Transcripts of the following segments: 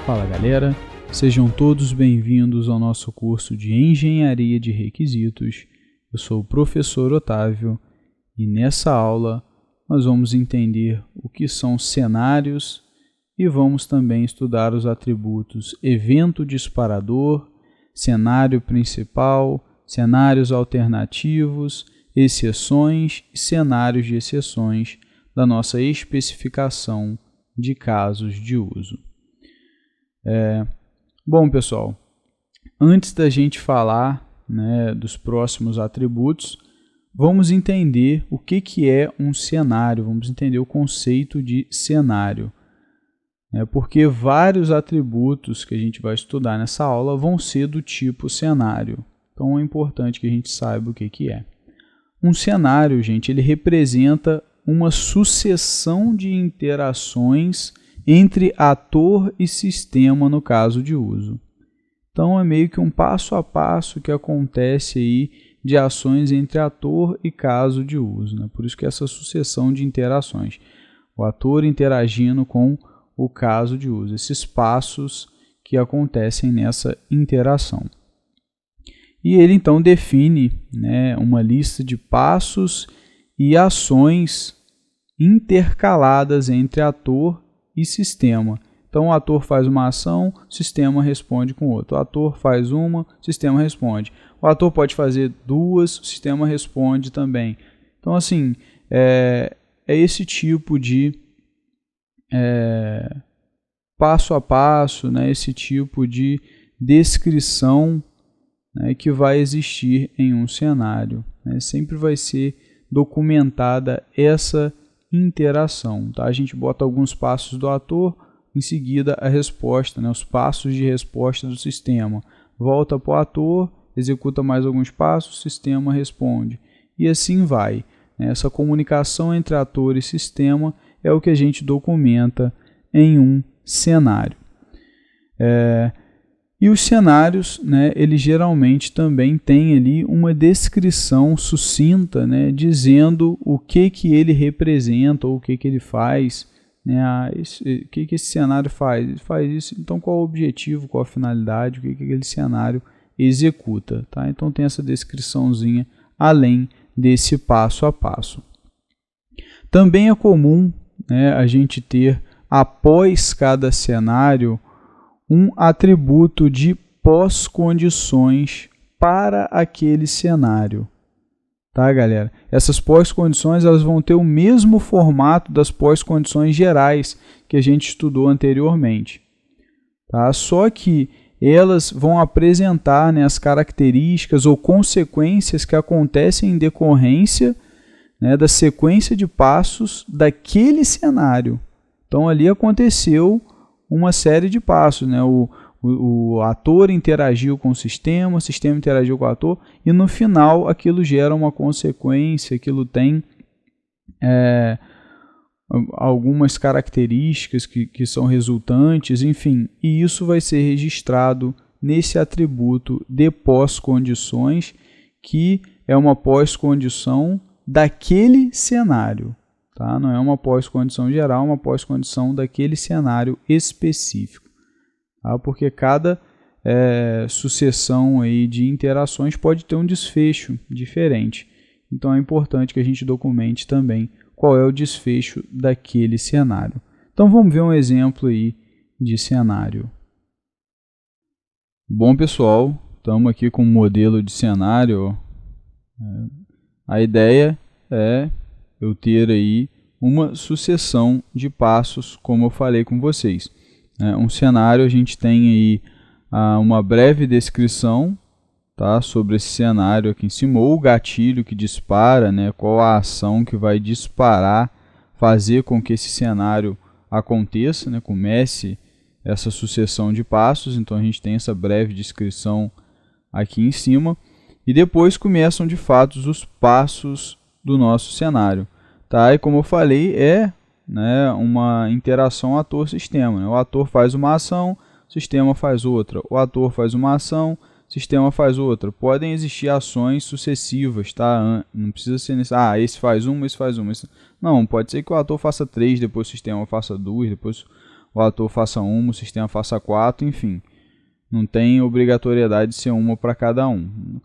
Fala galera, sejam todos bem-vindos ao nosso curso de Engenharia de Requisitos. Eu sou o professor Otávio e nessa aula nós vamos entender o que são cenários e vamos também estudar os atributos evento disparador, cenário principal, cenários alternativos, exceções e cenários de exceções da nossa especificação de casos de uso. Bom, pessoal, antes da gente falar, dos próximos atributos, vamos entender o que é um cenário, vamos entender o conceito de cenário. Porque vários atributos que a gente vai estudar nessa aula vão ser do tipo cenário. Então é importante que a gente saiba o que é. Um cenário, gente, ele representa uma sucessão de interações entre ator e sistema no caso de uso. Então é meio que um passo a passo que acontece aí de ações entre ator e caso de uso. Por isso que essa sucessão de interações. O ator interagindo com o caso de uso. Esses passos que acontecem nessa interação. E ele então define uma lista de passos e ações intercaladas entre ator e sistema. Então o ator faz uma ação, o sistema responde com outra. O ator faz uma, o sistema responde. O ator pode fazer duas, o sistema responde também. Então assim, é esse tipo de passo a passo, esse tipo de descrição que vai existir em um cenário. Sempre vai ser documentada essa interação. Tá? A gente bota alguns passos do ator, em seguida a resposta, os passos de resposta do sistema. Volta para o ator, executa mais alguns passos, o sistema responde. E assim vai. Essa comunicação entre ator e sistema é o que a gente documenta em um cenário. E os cenários, eles geralmente também têm ali uma descrição sucinta, dizendo o que ele representa ou o que ele faz. O que esse cenário faz? Ele faz isso, então qual o objetivo, qual a finalidade, o que aquele cenário executa. Tá? Então tem essa descriçãozinha além desse passo a passo. Também é comum a gente ter, após cada cenário, um atributo de pós-condições para aquele cenário. Tá, galera? Essas pós-condições elas vão ter o mesmo formato das pós-condições gerais que a gente estudou anteriormente. Tá? Só que elas vão apresentar as características ou consequências que acontecem em decorrência da sequência de passos daquele cenário. Então ali aconteceu uma série de passos, o ator interagiu com o sistema interagiu com o ator, e no final aquilo gera uma consequência, aquilo tem algumas características que são resultantes, enfim, e isso vai ser registrado nesse atributo de pós-condições, que é uma pós-condição daquele cenário. Tá? Não é uma pós-condição geral, é uma pós-condição daquele cenário específico. Tá? Porque cada sucessão aí de interações pode ter um desfecho diferente. Então é importante que a gente documente também qual é o desfecho daquele cenário. Então vamos ver um exemplo aí de cenário. Bom, pessoal, estamos aqui com um modelo de cenário. A ideia é eu ter aí uma sucessão de passos, como eu falei com vocês. Um cenário, a gente tem aí uma breve descrição, tá, sobre esse cenário aqui em cima, ou o gatilho que dispara, qual a ação que vai disparar, fazer com que esse cenário aconteça, comece essa sucessão de passos. Então a gente tem essa breve descrição aqui em cima, e depois começam de fato os passos do nosso cenário. Tá? E como eu falei, uma interação ator-sistema. O ator faz uma ação, o sistema faz outra. O ator faz uma ação, sistema faz outra. Podem existir ações sucessivas, tá? Não precisa ser esse faz uma, esse faz uma. Não, pode ser que o ator faça 3, depois o sistema faça 2, depois o ator faça uma, o sistema faça 4, enfim. Não tem obrigatoriedade de ser uma para cada um.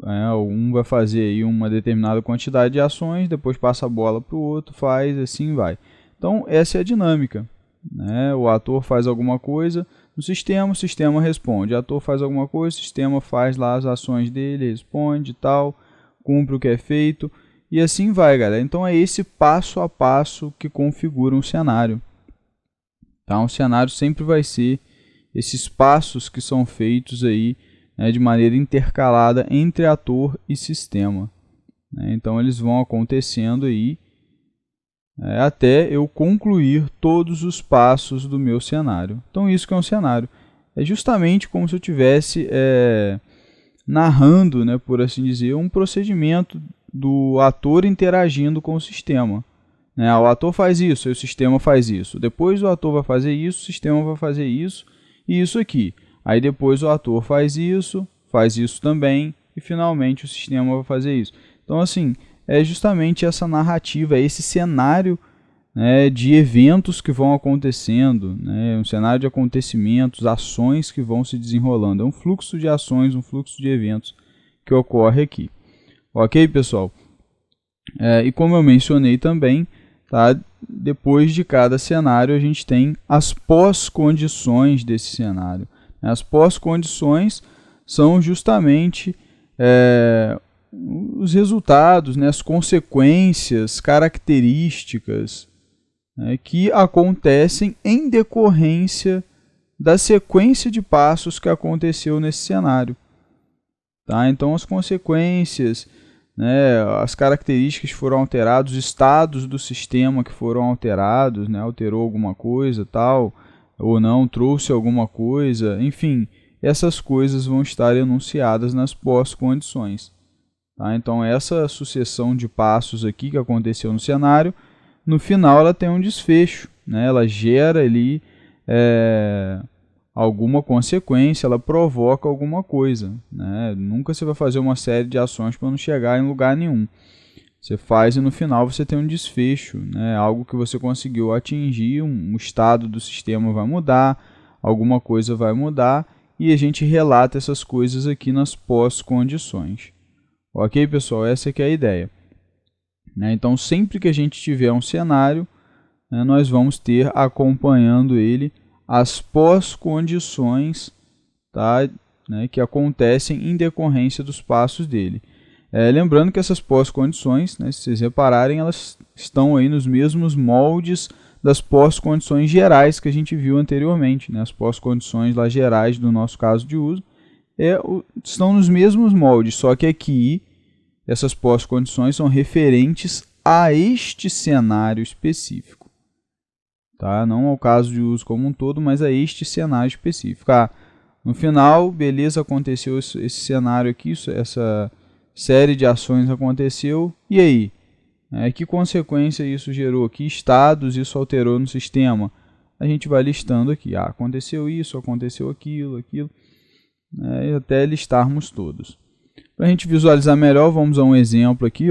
Um vai fazer aí uma determinada quantidade de ações, depois passa a bola para o outro, faz, assim vai. Então, essa é a dinâmica, né? O ator faz alguma coisa no sistema, o sistema responde. O ator faz alguma coisa, o sistema faz lá as ações dele, responde e tal, cumpre o que é feito, e assim vai, galera. Então, é esse passo a passo que configura um cenário. Tá? Um cenário sempre vai ser esses passos que são feitos aí, né, de maneira intercalada entre ator e sistema, né? Então eles vão acontecendo aí até eu concluir todos os passos do meu cenário. Então isso que é um cenário. É justamente como se eu estivesse narrando, né, por assim dizer, um procedimento do ator interagindo com o sistema. Né? O ator faz isso, aí o sistema faz isso. Depois o ator vai fazer isso, o sistema vai fazer isso e isso aqui. Aí depois o ator faz isso também, e finalmente o sistema vai fazer isso. Então, assim, é justamente essa narrativa, esse cenário, né, de eventos que vão acontecendo, né, um cenário de acontecimentos, ações que vão se desenrolando. É um fluxo de ações, um fluxo de eventos que ocorre aqui. Ok, pessoal? E como eu mencionei também, tá, depois de cada cenário a gente tem as pós-condições desse cenário. As pós-condições são justamente os resultados, né, as consequências, características, né, que acontecem em decorrência da sequência de passos que aconteceu nesse cenário. Tá? Então, as consequências, né, as características que foram alteradas, os estados do sistema que foram alterados, né, alterou alguma coisa, tal, ou não, trouxe alguma coisa, enfim, essas coisas vão estar enunciadas nas pós-condições. Tá? Então, essa sucessão de passos aqui que aconteceu no cenário, no final ela tem um desfecho, né? Ela gera ali alguma consequência, ela provoca alguma coisa, né? Nunca você vai fazer uma série de ações para não chegar em lugar nenhum. Você faz e no final você tem um desfecho, né? Algo que você conseguiu atingir, um estado do sistema vai mudar, alguma coisa vai mudar, e a gente relata essas coisas aqui nas pós-condições. Ok, pessoal? Essa que é a ideia. Né? Então, sempre que a gente tiver um cenário, né, nós vamos ter acompanhando ele as pós-condições, tá? Né, que acontecem em decorrência dos passos dele. Lembrando que essas pós-condições, né, se vocês repararem, elas estão aí nos mesmos moldes das pós-condições gerais que a gente viu anteriormente. Né? As pós-condições lá gerais do nosso caso de uso estão nos mesmos moldes, só que aqui essas pós-condições são referentes a este cenário específico. Tá? Não ao caso de uso como um todo, mas a este cenário específico. No final, beleza, aconteceu esse cenário aqui, essa série de ações aconteceu, e aí? Que consequência isso gerou? Que estados isso alterou no sistema? A gente vai listando aqui, aconteceu isso, aconteceu aquilo, e até listarmos todos. Para a gente visualizar melhor, vamos a um exemplo aqui.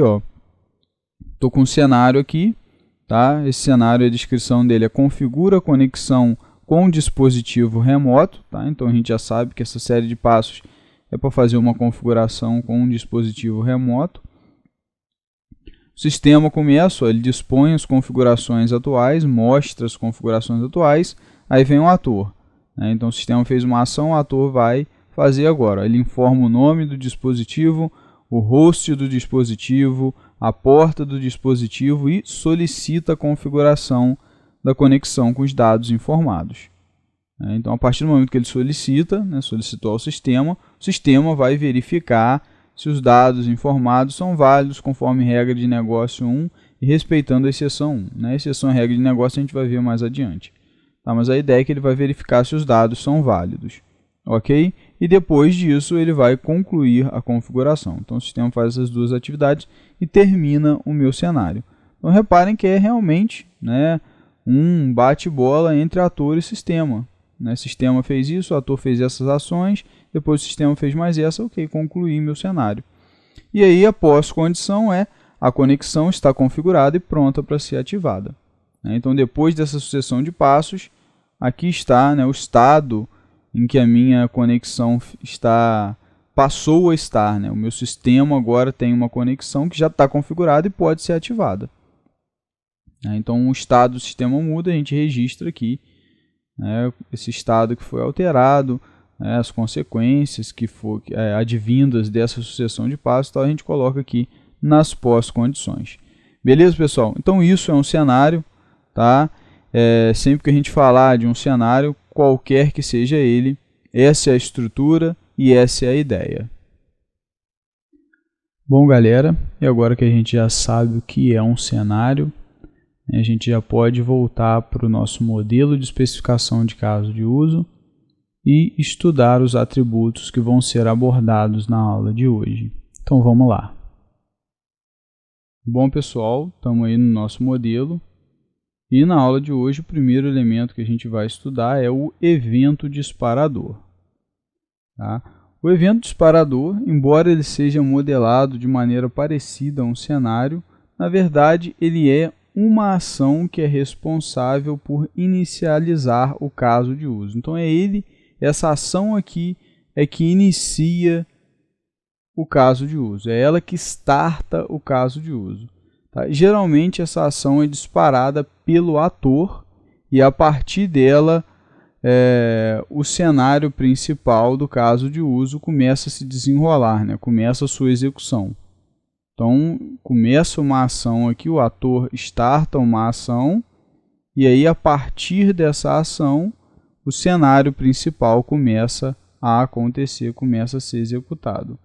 Estou com um cenário aqui, tá? Esse cenário, a descrição dele é configura conexão com dispositivo remoto. Tá? Então a gente já sabe que essa série de passos é para fazer uma configuração com um dispositivo remoto. O sistema começa, ele dispõe as configurações atuais, mostra as configurações atuais, aí vem o ator. Né? Então o sistema fez uma ação, o ator vai fazer agora. Ele informa o nome do dispositivo, o host do dispositivo, a porta do dispositivo e solicita a configuração da conexão com os dados informados. Então, a partir do momento que ele solicita, né, solicitou ao sistema, o sistema vai verificar se os dados informados são válidos conforme regra de negócio 1 e respeitando a exceção 1. Né? A exceção e regra de negócio a gente vai ver mais adiante. Tá? Mas a ideia é que ele vai verificar se os dados são válidos. Ok? E depois disso ele vai concluir a configuração. Então o sistema faz essas duas atividades e termina o meu cenário. Então reparem que é realmente, né, um bate-bola entre ator e sistema. né? Sistema fez isso, o ator fez essas ações, depois o sistema fez mais essa, ok, concluí meu cenário. E aí a pós-condição é a conexão está configurada e pronta para ser ativada. Então, depois dessa sucessão de passos, aqui está, né, o estado em que a minha conexão passou a estar. Né? O meu sistema agora tem uma conexão que já está configurada e pode ser ativada. Então, o estado do sistema muda, a gente registra aqui, né, esse estado que foi alterado, né, as consequências que foram advindas dessa sucessão de passos, então a gente coloca aqui nas pós-condições. Beleza, pessoal? Então, isso é um cenário. Tá? Sempre que a gente falar de um cenário, qualquer que seja ele, essa é a estrutura e essa é a ideia. Bom, galera, e agora que a gente já sabe o que é um cenário, a gente já pode voltar para o nosso modelo de especificação de caso de uso e estudar os atributos que vão ser abordados na aula de hoje. Então, vamos lá. Bom, pessoal, estamos aí no nosso modelo. E na aula de hoje, o primeiro elemento que a gente vai estudar é o evento disparador. Tá? O evento disparador, embora ele seja modelado de maneira parecida a um cenário, na verdade ele é uma ação que é responsável por inicializar o caso de uso. Então essa ação aqui é que inicia o caso de uso, é ela que starta o caso de uso. Tá? Geralmente essa ação é disparada pelo ator e a partir dela o cenário principal do caso de uso começa a se desenrolar, né? Começa a sua execução. Então começa uma ação aqui, o ator starta uma ação e aí a partir dessa ação o cenário principal começa a acontecer, começa a ser executado.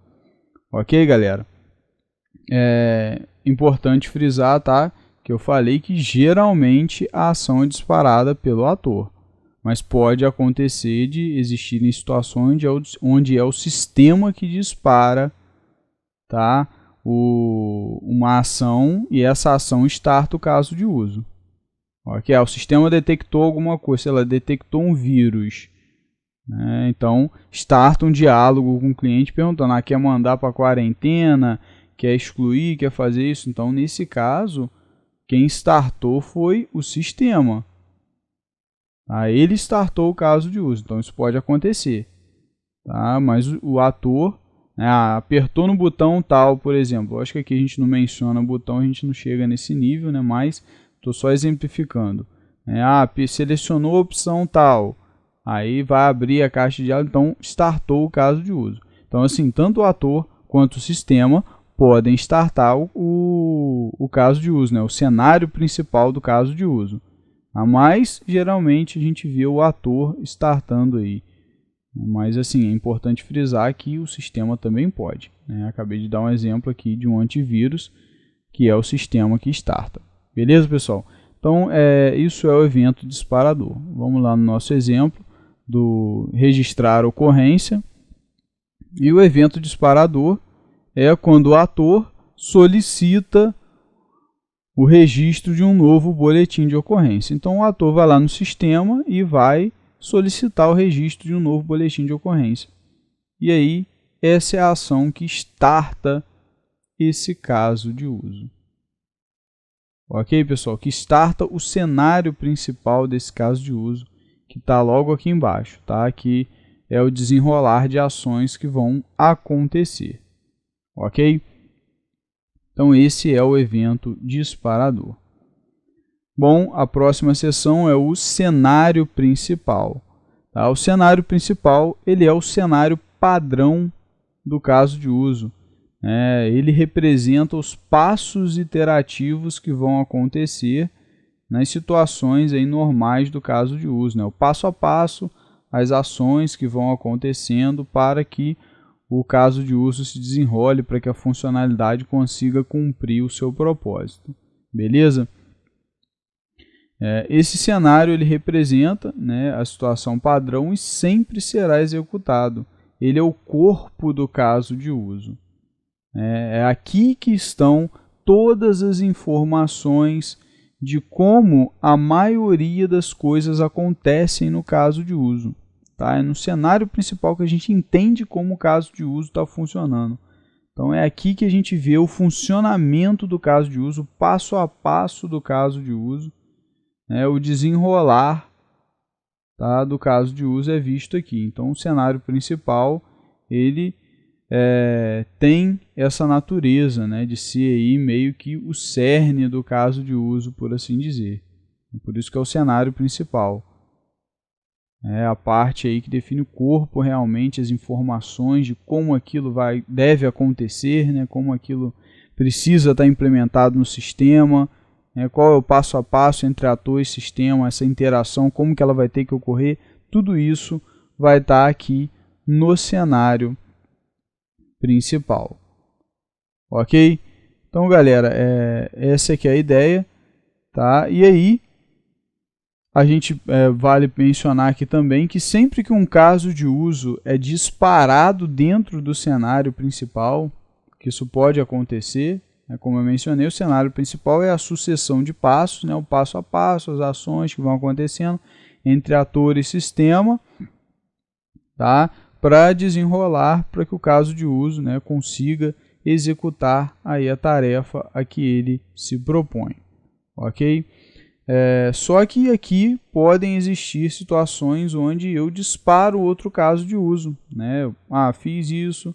Ok, galera? Importante frisar, tá, que eu falei que geralmente a ação é disparada pelo ator, mas pode acontecer de existirem situações onde é o sistema que dispara, tá, uma ação e essa ação starta o caso de uso. Okay? O sistema detectou alguma coisa, sei lá, detectou um vírus, né? Então starta um diálogo com o cliente perguntando, quer mandar para a quarentena, quer excluir, quer fazer isso. Então, nesse caso, quem startou foi o sistema. Ele startou o caso de uso, então isso pode acontecer. Tá? Mas o ator apertou no botão tal, por exemplo. Acho que aqui a gente não menciona o botão, a gente não chega nesse nível, né? Mas estou só exemplificando. Selecionou a opção tal, aí vai abrir a caixa de diálogo, então startou o caso de uso. Então, assim, tanto o ator quanto o sistema podem startar o caso de uso, né? O cenário principal do caso de uso. Mas, geralmente, a gente vê o ator startando aí. Mas, assim, é importante frisar que o sistema também pode. Né? Acabei de dar um exemplo aqui de um antivírus, que é o sistema que starta. Beleza, pessoal? Então, isso é o evento disparador. Vamos lá no nosso exemplo do registrar ocorrência. E o evento disparador é quando o ator solicita o registro de um novo boletim de ocorrência. Então, o ator vai lá no sistema e vai solicitar o registro de um novo boletim de ocorrência. E aí, essa é a ação que starta esse caso de uso. Ok, pessoal? Que starta o cenário principal desse caso de uso, que está logo aqui embaixo, tá? Que é o desenrolar de ações que vão acontecer. Ok? Então, esse é o evento disparador. Bom, a próxima seção é o cenário principal. Tá? O cenário principal ele é o cenário padrão do caso de uso. Ele representa os passos iterativos que vão acontecer nas situações aí normais do caso de uso. O passo a passo, as ações que vão acontecendo para que o caso de uso se desenrole, para que a funcionalidade consiga cumprir o seu propósito. Beleza? Esse cenário ele representa, a situação padrão e sempre será executado. Ele é o corpo do caso de uso. É aqui que estão todas as informações de como a maioria das coisas acontecem no caso de uso. Tá? É no cenário principal que a gente entende como o caso de uso está funcionando. Então é aqui que a gente vê o funcionamento do caso de uso, passo a passo do caso de uso, né? O desenrolar, tá, do caso de uso é visto aqui. Então o cenário principal ele tem essa natureza, né, de ser aí meio que o cerne do caso de uso, por assim dizer. Por isso que é o cenário principal. É a parte aí que define o corpo realmente, as informações de como aquilo deve acontecer, né, como aquilo precisa estar implementado no sistema, né, qual é o passo a passo entre ator e sistema, essa interação, como que ela vai ter que ocorrer, tudo isso vai estar aqui no cenário principal. Ok? Então, galera, essa aqui é a ideia, tá? E aí, a gente vale mencionar aqui também que sempre que um caso de uso é disparado dentro do cenário principal, que isso pode acontecer, né, como eu mencionei, o cenário principal é a sucessão de passos, né, o passo a passo, as ações que vão acontecendo entre ator e sistema, tá, para desenrolar para que o caso de uso, né, consiga executar aí a tarefa a que ele se propõe. Ok? Só que aqui podem existir situações onde eu disparo outro caso de uso, né? Fiz isso,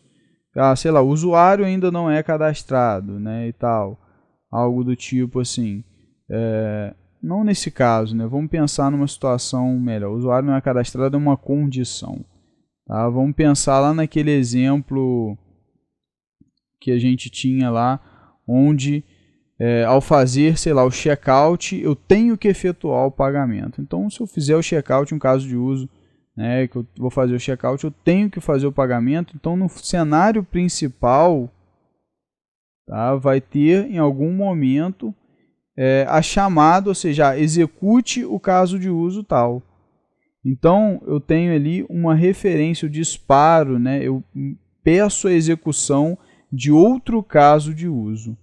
sei lá, o usuário ainda não é cadastrado, né, e tal, algo do tipo assim. Não nesse caso, né? Vamos pensar numa situação melhor. O usuário não é cadastrado é uma condição, tá? Vamos pensar lá naquele exemplo que a gente tinha lá, onde ao fazer, sei lá, o checkout, eu tenho que efetuar o pagamento. Então, se eu fizer o checkout, um caso de uso, né, que eu vou fazer o checkout, eu tenho que fazer o pagamento. Então, no cenário principal, tá, vai ter em algum momento a chamada, ou seja, execute o caso de uso tal. Então, eu tenho ali uma referência, eu disparo, né, eu peço a execução de outro caso de uso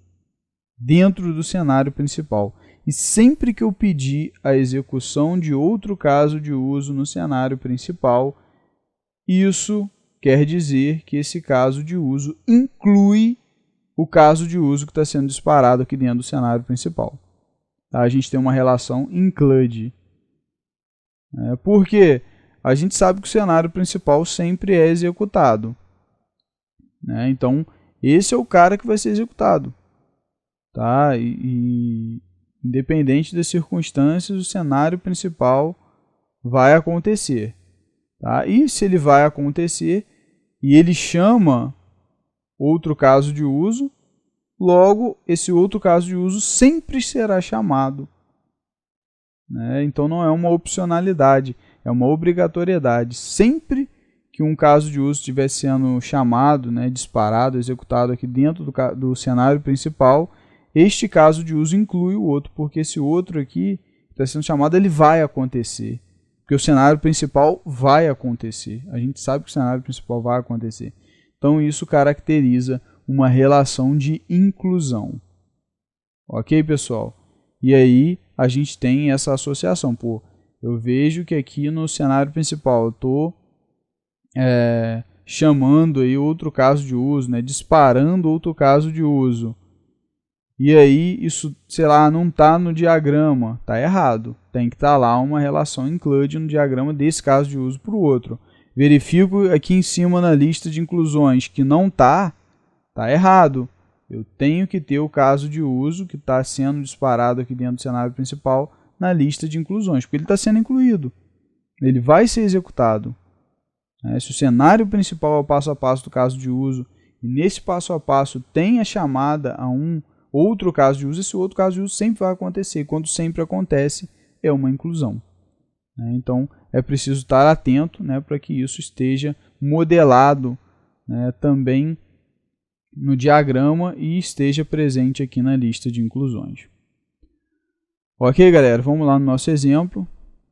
dentro do cenário principal. E sempre que eu pedir a execução de outro caso de uso no cenário principal, isso quer dizer que esse caso de uso inclui o caso de uso que está sendo disparado aqui dentro do cenário principal. Tá? A gente tem uma relação include. Porque a gente sabe que o cenário principal sempre é executado, né? Então, esse é o cara que vai ser executado. Tá? E independente das circunstâncias, o cenário principal vai acontecer. Tá? E se ele vai acontecer e ele chama outro caso de uso, logo esse outro caso de uso sempre será chamado. Né? Então não é uma opcionalidade, é uma obrigatoriedade. Sempre que um caso de uso estiver sendo chamado, né, disparado, executado aqui dentro do cenário principal, este caso de uso inclui o outro, porque esse outro aqui está sendo chamado, ele vai acontecer. Porque o cenário principal vai acontecer. A gente sabe que o cenário principal vai acontecer. Então isso caracteriza uma relação de inclusão. Ok, pessoal? E aí a gente tem essa associação. Pô, eu vejo que aqui no cenário principal eu estou chamando aí outro caso de uso, né, disparando outro caso de uso. E aí isso, sei lá, não está no diagrama, está errado. Tem que estar lá uma relação include no diagrama desse caso de uso para o outro. Verifico aqui em cima na lista de inclusões que não está errado. Eu tenho que ter o caso de uso que está sendo disparado aqui dentro do cenário principal na lista de inclusões, porque ele está sendo incluído. Ele vai ser executado. Se o cenário principal é o passo a passo do caso de uso, e nesse passo a passo tem a chamada a um outro caso de uso, esse outro caso de uso sempre vai acontecer. Quando sempre acontece, é uma inclusão. Então, é preciso estar atento, né, para que isso esteja modelado, né, também no diagrama e esteja presente aqui na lista de inclusões. Ok, galera? Vamos lá no nosso exemplo,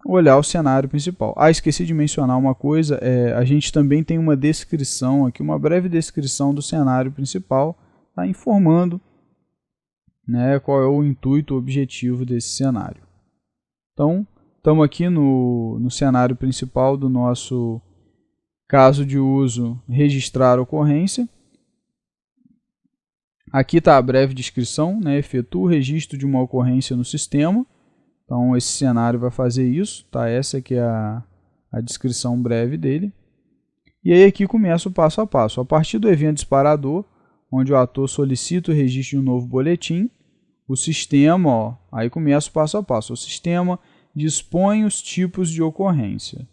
olhar o cenário principal. Esqueci de mencionar uma coisa, a gente também tem uma descrição aqui, uma breve descrição do cenário principal, tá, informando né, qual é o intuito, o objetivo desse cenário. Então, estamos aqui no cenário principal do nosso caso de uso, registrar ocorrência. Aqui está a breve descrição, né, efetua o registro de uma ocorrência no sistema. Então, esse cenário vai fazer isso, tá? Essa aqui é a descrição breve dele. E aí aqui começa o passo a passo. A partir do evento disparador, onde o ator solicita o registro de um novo boletim, o sistema, ó, aí começa o passo a passo. O sistema dispõe os tipos de ocorrência.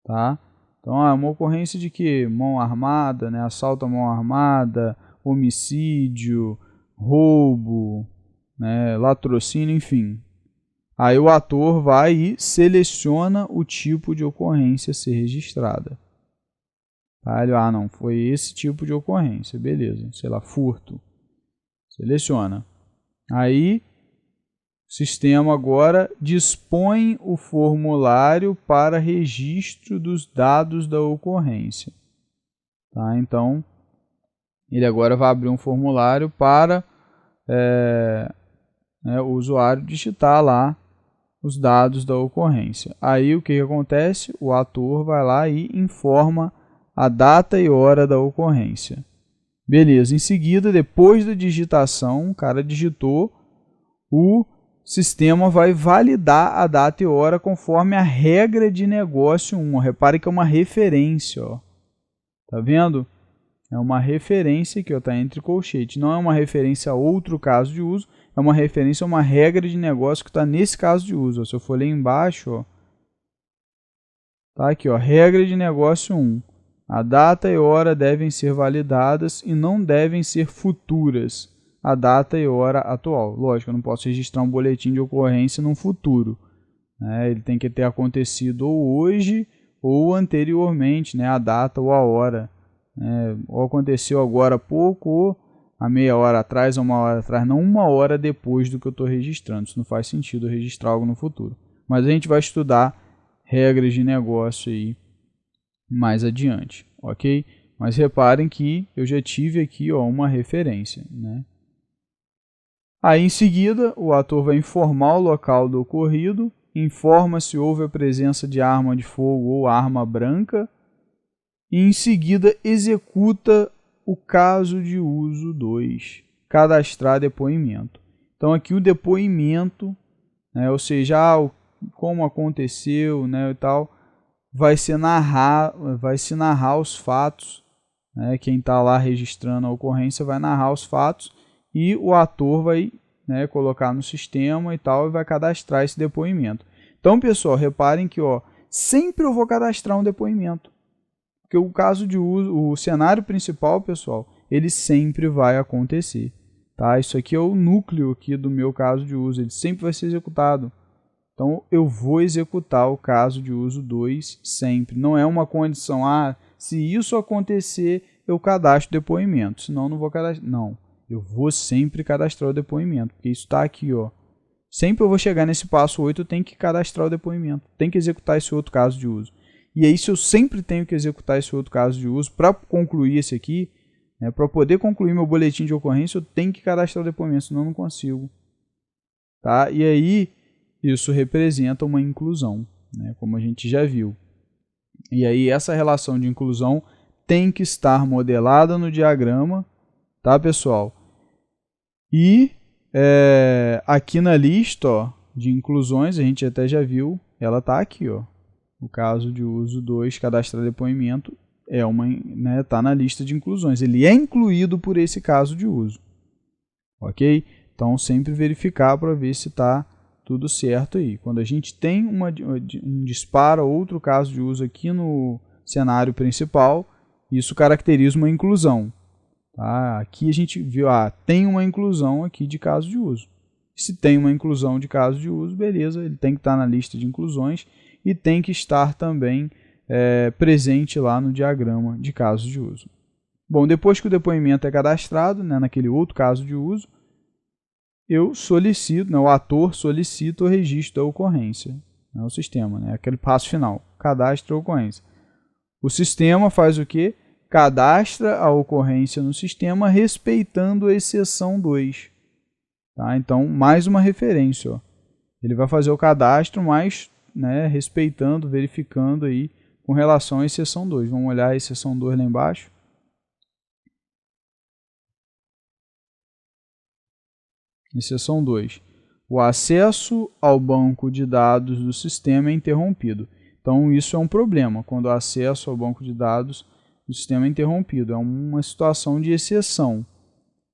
Tá? Então, uma ocorrência de que? Mão armada, né? Assalto à mão armada, homicídio, roubo, né? Latrocínio, enfim. Aí o ator vai e seleciona o tipo de ocorrência a ser registrada. Tá? Ele, não, foi esse tipo de ocorrência, beleza. Sei lá, furto. Seleciona. Aí, o sistema agora dispõe o formulário para registro dos dados da ocorrência. Tá? Então, ele agora vai abrir um formulário para o usuário digitar lá os dados da ocorrência. Aí, o que acontece? O ator vai lá e informa a data e hora da ocorrência. Beleza, em seguida, depois da digitação, o cara digitou, o sistema vai validar a data e hora conforme a regra de negócio 1. Repare que é uma referência. Ó. Tá vendo? É uma referência que está entre colchetes. Não é uma referência a outro caso de uso, é uma referência a uma regra de negócio que está nesse caso de uso. Ó. Se eu for ler embaixo, ó, tá aqui, ó, regra de negócio 1. A data e hora devem ser validadas e não devem ser futuras a data e hora atual. Lógico, eu não posso registrar um boletim de ocorrência no futuro. Né? Ele tem que ter acontecido ou hoje ou anteriormente, né? A data ou a hora. Ou aconteceu agora há pouco, ou há meia hora atrás, ou uma hora atrás, não uma hora depois do que eu estou registrando. Isso não faz sentido eu registrar algo no futuro. Mas a gente vai estudar regras de negócio aí mais adiante, ok? Mas reparem que eu já tive aqui, ó, uma referência, né? Aí em seguida o ator vai informar o local do ocorrido, informa se houve a presença de arma de fogo ou arma branca e em seguida executa o caso de uso 2, cadastrar depoimento. Então aqui o depoimento, né, ou seja, como aconteceu, né, e tal, vai se narrar os fatos, né? Quem está lá registrando a ocorrência vai narrar os fatos e o ator vai, né, colocar no sistema e tal e vai cadastrar esse depoimento. Então, pessoal, reparem que, ó, sempre eu vou cadastrar um depoimento, porque o caso de uso, o cenário principal, pessoal, ele sempre vai acontecer. Tá? Isso aqui é o núcleo aqui do meu caso de uso, ele sempre vai ser executado. Então, eu vou executar o caso de uso 2 sempre. Não é uma condição, se isso acontecer, eu cadastro o depoimento. Senão, eu não vou cadastrar. Não, eu vou sempre cadastrar o depoimento, porque isso está aqui. Ó. Sempre eu vou chegar nesse passo 8, eu tenho que cadastrar o depoimento. Tenho que executar esse outro caso de uso. E aí, se eu sempre tenho que executar esse outro caso de uso para concluir esse aqui, né, para poder concluir meu boletim de ocorrência, eu tenho que cadastrar o depoimento, senão eu não consigo. Tá? E aí, isso representa uma inclusão, né, como a gente já viu. E aí essa relação de inclusão tem que estar modelada no diagrama, tá, pessoal? E aqui na lista, ó, de inclusões, a gente até já viu, ela está aqui, ó. O caso de uso 2, cadastrar depoimento, tá na lista de inclusões. Ele é incluído por esse caso de uso, ok? Então sempre verificar para ver se está tudo certo aí. Quando a gente tem um disparo ou outro caso de uso aqui no cenário principal, isso caracteriza uma inclusão. Tá? Aqui a gente viu, tem uma inclusão aqui de caso de uso. Se tem uma inclusão de caso de uso, beleza, ele tem que estar na lista de inclusões e tem que estar também presente lá no diagrama de casos de uso. Bom, depois que o depoimento é cadastrado, né, naquele outro caso de uso, eu solicito, o ator solicita o registro da ocorrência, o sistema, aquele passo final, cadastra a ocorrência. O sistema faz o quê? Cadastra a ocorrência no sistema respeitando a exceção 2. Tá? Então, mais uma referência. Ó. Ele vai fazer o cadastro, mas né, respeitando, verificando aí com relação à exceção 2. Vamos olhar a exceção 2 lá embaixo. Exceção 2. O acesso ao banco de dados do sistema é interrompido. Então, isso é um problema, quando o acesso ao banco de dados do sistema é interrompido. É uma situação de exceção.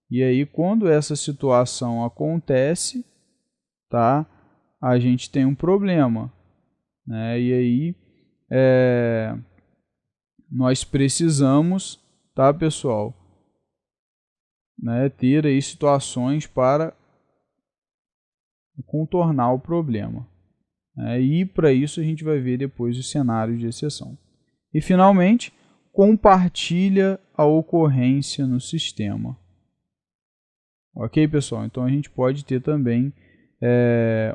E aí, quando essa situação acontece, tá, a gente tem um problema. Né? E aí, nós precisamos, tá, pessoal, né, ter aí situações para contornar o problema. E para isso a gente vai ver depois os cenários de exceção. E finalmente, compartilha a ocorrência no sistema. Ok, pessoal? Então a gente pode ter também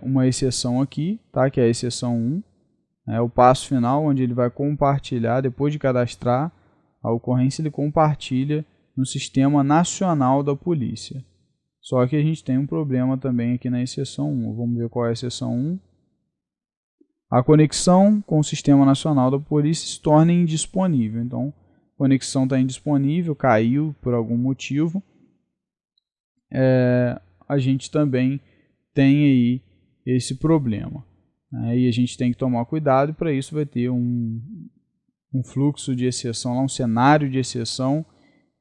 uma exceção aqui, tá? Que é a exceção 1. O passo final, onde ele vai compartilhar, depois de cadastrar a ocorrência, ele compartilha no Sistema Nacional da Polícia. Só que a gente tem um problema também aqui na exceção 1. Vamos ver qual é a exceção 1. A conexão com o Sistema Nacional da Polícia se torna indisponível. Então, a conexão está indisponível, caiu por algum motivo. A gente também tem aí esse problema. E a gente tem que tomar cuidado, e para isso vai ter um fluxo de exceção, um cenário de exceção,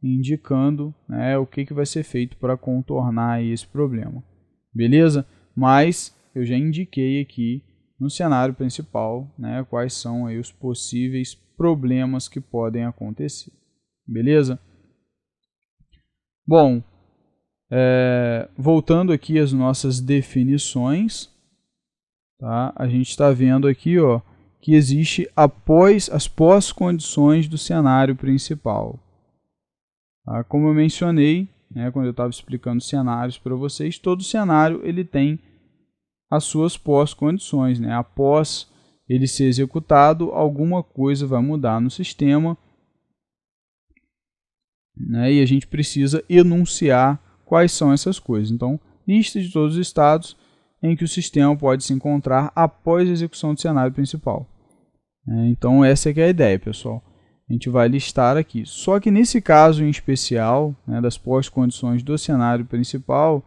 indicando o que vai ser feito para contornar esse problema. Beleza? Mas eu já indiquei aqui no cenário principal quais são aí os possíveis problemas que podem acontecer. Beleza? Bom, voltando aqui às nossas definições, tá? A gente está vendo aqui que existe as pós-condições do cenário principal. Tá? Como eu mencionei, quando eu estava explicando cenários para vocês, todo cenário ele tem as suas pós-condições. Após ele ser executado, alguma coisa vai mudar no sistema, e a gente precisa enunciar quais são essas coisas. Então, lista de todos os estados em que o sistema pode se encontrar após a execução do cenário principal. Então, essa é a ideia, pessoal. A gente vai listar aqui. Só que nesse caso em especial, das pós-condições do cenário principal,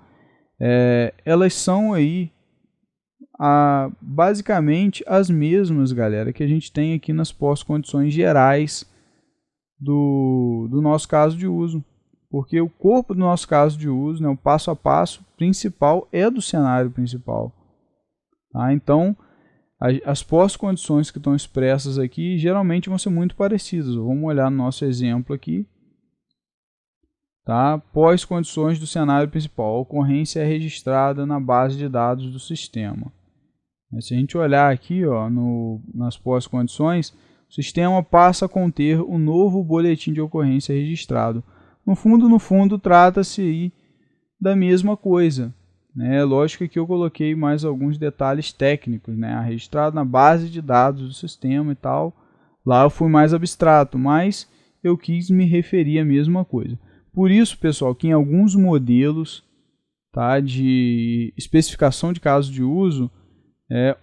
elas são aí basicamente as mesmas, galera, que a gente tem aqui nas pós-condições gerais do nosso caso de uso. Porque o corpo do nosso caso de uso, o passo a passo principal é do cenário principal. Tá? Então, as pós-condições que estão expressas aqui geralmente vão ser muito parecidas. Vamos olhar no nosso exemplo aqui. Tá? Pós-condições do cenário principal. A ocorrência é registrada na base de dados do sistema. Se a gente olhar aqui nas pós-condições, o sistema passa a conter o novo boletim de ocorrência registrado. No fundo, trata-se aí da mesma coisa. Lógico que aqui eu coloquei mais alguns detalhes técnicos, registrado na base de dados do sistema e tal. Lá eu fui mais abstrato, mas eu quis me referir à mesma coisa. Por isso, pessoal, que em alguns modelos de especificação de caso de uso,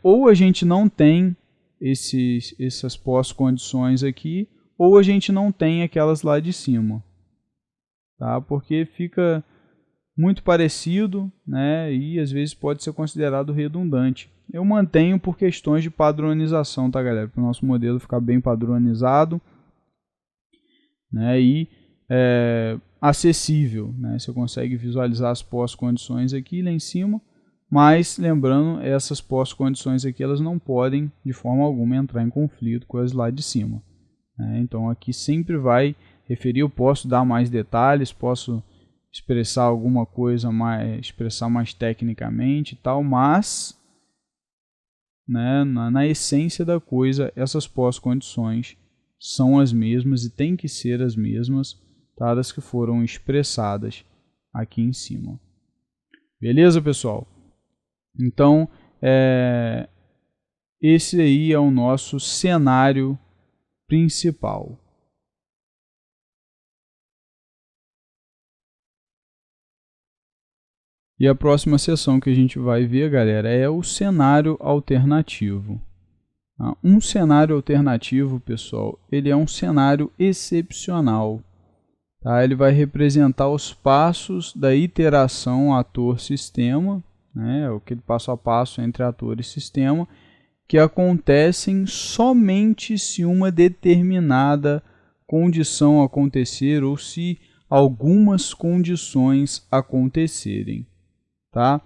ou a gente não tem essas pós-condições aqui, ou a gente não tem aquelas lá de cima. Tá? Porque fica muito parecido, e às vezes pode ser considerado redundante. Eu mantenho por questões de padronização, tá, galera? Para o nosso modelo ficar bem padronizado, e acessível. Você consegue visualizar as pós-condições aqui lá em cima, mas lembrando, essas pós-condições aqui elas não podem de forma alguma entrar em conflito com as lá de cima. Então aqui sempre vai referir, eu posso dar mais detalhes, posso expressar alguma coisa expressar mais tecnicamente e tal, mas na essência da coisa, essas pós-condições são as mesmas e tem que ser as mesmas, tá, das que foram expressadas aqui em cima. Beleza, pessoal? Então, esse aí é o nosso cenário principal. E a próxima seção que a gente vai ver, galera, é o cenário alternativo. Um cenário alternativo, pessoal, ele é um cenário excepcional. Tá? Ele vai representar os passos da iteração ator-sistema, né? Aquele passo a passo entre ator e sistema, que acontecem somente se uma determinada condição acontecer ou se algumas condições acontecerem. Tá?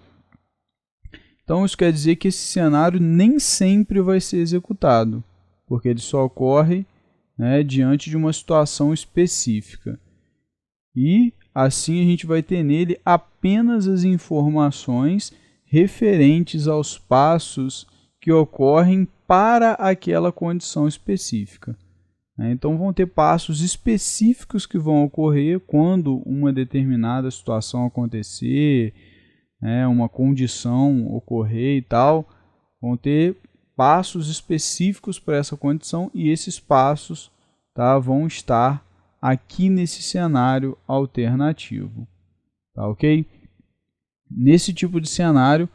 Então isso quer dizer que esse cenário nem sempre vai ser executado, porque ele só ocorre, né, diante de uma situação específica. E assim a gente vai ter nele apenas as informações referentes aos passos que ocorrem para aquela condição específica. Então vão ter passos específicos que vão ocorrer quando uma determinada situação acontecer, uma condição ocorrer e tal. Vão ter passos específicos para essa condição e esses passos, tá, vão estar aqui nesse cenário alternativo. Tá, ok? Nesse tipo de cenário,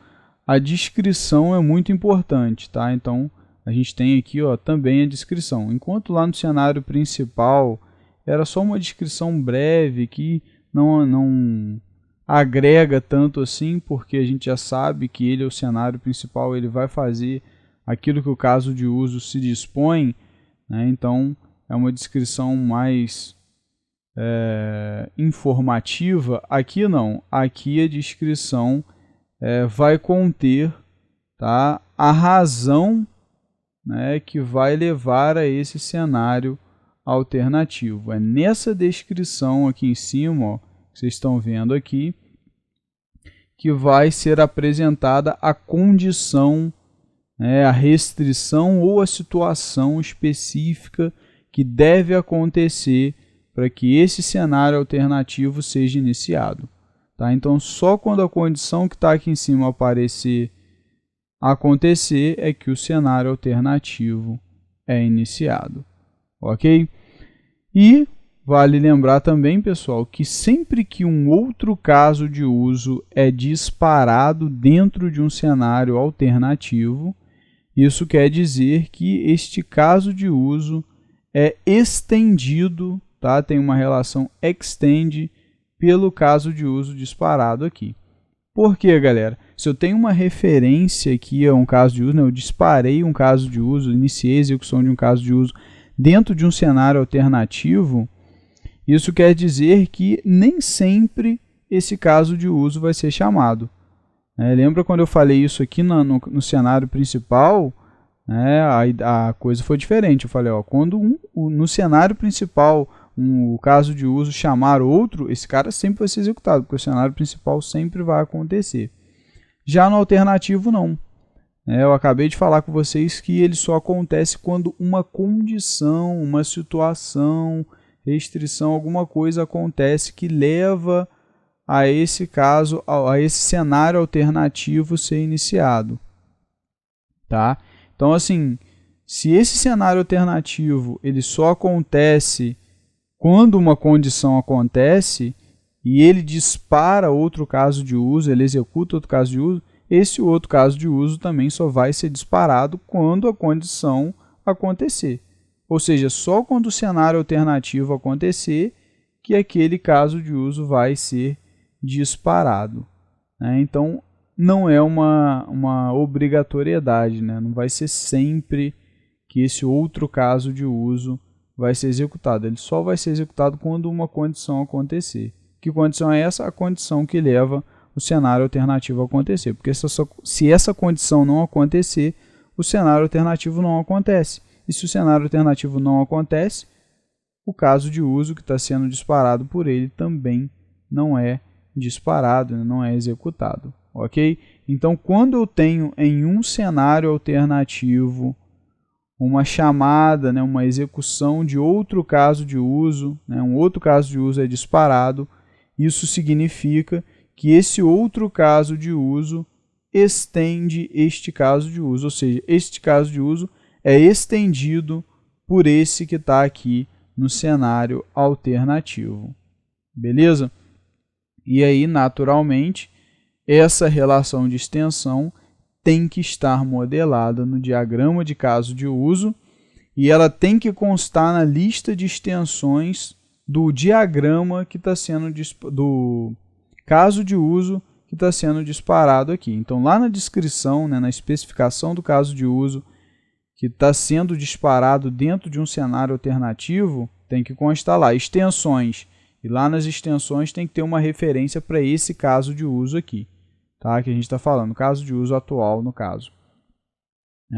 a descrição é muito importante. Tá? Então, a gente tem aqui, ó, também a descrição. Enquanto lá no cenário principal era só uma descrição breve que não agrega tanto assim, porque a gente já sabe que ele é o cenário principal, ele vai fazer aquilo que o caso de uso se dispõe, né? Então é uma descrição mais informativa. Aqui não, aqui a descrição vai conter, tá, a razão, né, que vai levar a esse cenário alternativo. É nessa descrição aqui em cima, ó, que vocês estão vendo aqui, que vai ser apresentada a condição, a restrição ou a situação específica que deve acontecer para que esse cenário alternativo seja iniciado. Tá? Então, só quando a condição que está aqui em cima acontecer é que o cenário alternativo é iniciado. Ok? E vale lembrar também, pessoal, que sempre que um outro caso de uso é disparado dentro de um cenário alternativo, isso quer dizer que este caso de uso é estendido, tá? Tem uma relação extend pelo caso de uso disparado aqui. Por quê, galera? Se eu tenho uma referência aqui a um caso de uso, né, eu disparei um caso de uso, iniciei a execução de um caso de uso dentro de um cenário alternativo, isso quer dizer que nem sempre esse caso de uso vai ser chamado. Lembra quando eu falei isso aqui no cenário principal? A coisa foi diferente. Eu falei, ó, quando no cenário principal o caso de uso chamar outro, esse cara sempre vai ser executado, porque o cenário principal sempre vai acontecer. Já no alternativo, não. Eu acabei de falar com vocês que ele só acontece quando uma condição, uma situação, restrição, alguma coisa acontece que leva a esse caso, a esse cenário alternativo ser iniciado. Tá? Então, assim, se esse cenário alternativo ele só acontece quando uma condição acontece e ele dispara outro caso de uso, ele executa outro caso de uso, esse outro caso de uso também só vai ser disparado quando a condição acontecer. Ou seja, só quando o cenário alternativo acontecer que aquele caso de uso vai ser disparado. Então, não é uma obrigatoriedade, não vai ser sempre que esse outro caso de uso vai ser executado. Ele só vai ser executado quando uma condição acontecer. Que condição é essa? A condição que leva o cenário alternativo a acontecer. Porque se essa condição não acontecer, o cenário alternativo não acontece. E se o cenário alternativo não acontece, o caso de uso que está sendo disparado por ele também não é disparado, não é executado. Ok? Então, quando eu tenho em um cenário alternativo uma chamada, uma execução de outro caso de uso, um outro caso de uso é disparado, isso significa que esse outro caso de uso estende este caso de uso, ou seja, este caso de uso é estendido por esse que está aqui no cenário alternativo. Beleza? E aí, naturalmente, essa relação de extensão tem que estar modelada no diagrama de caso de uso e ela tem que constar na lista de extensões do diagrama que está sendo do caso de uso que está sendo disparado aqui. Então, lá na descrição, né, na especificação do caso de uso que está sendo disparado dentro de um cenário alternativo, tem que constar lá extensões. E lá nas extensões tem que ter uma referência para esse caso de uso aqui, tá? Que a gente está falando, caso de uso atual no caso.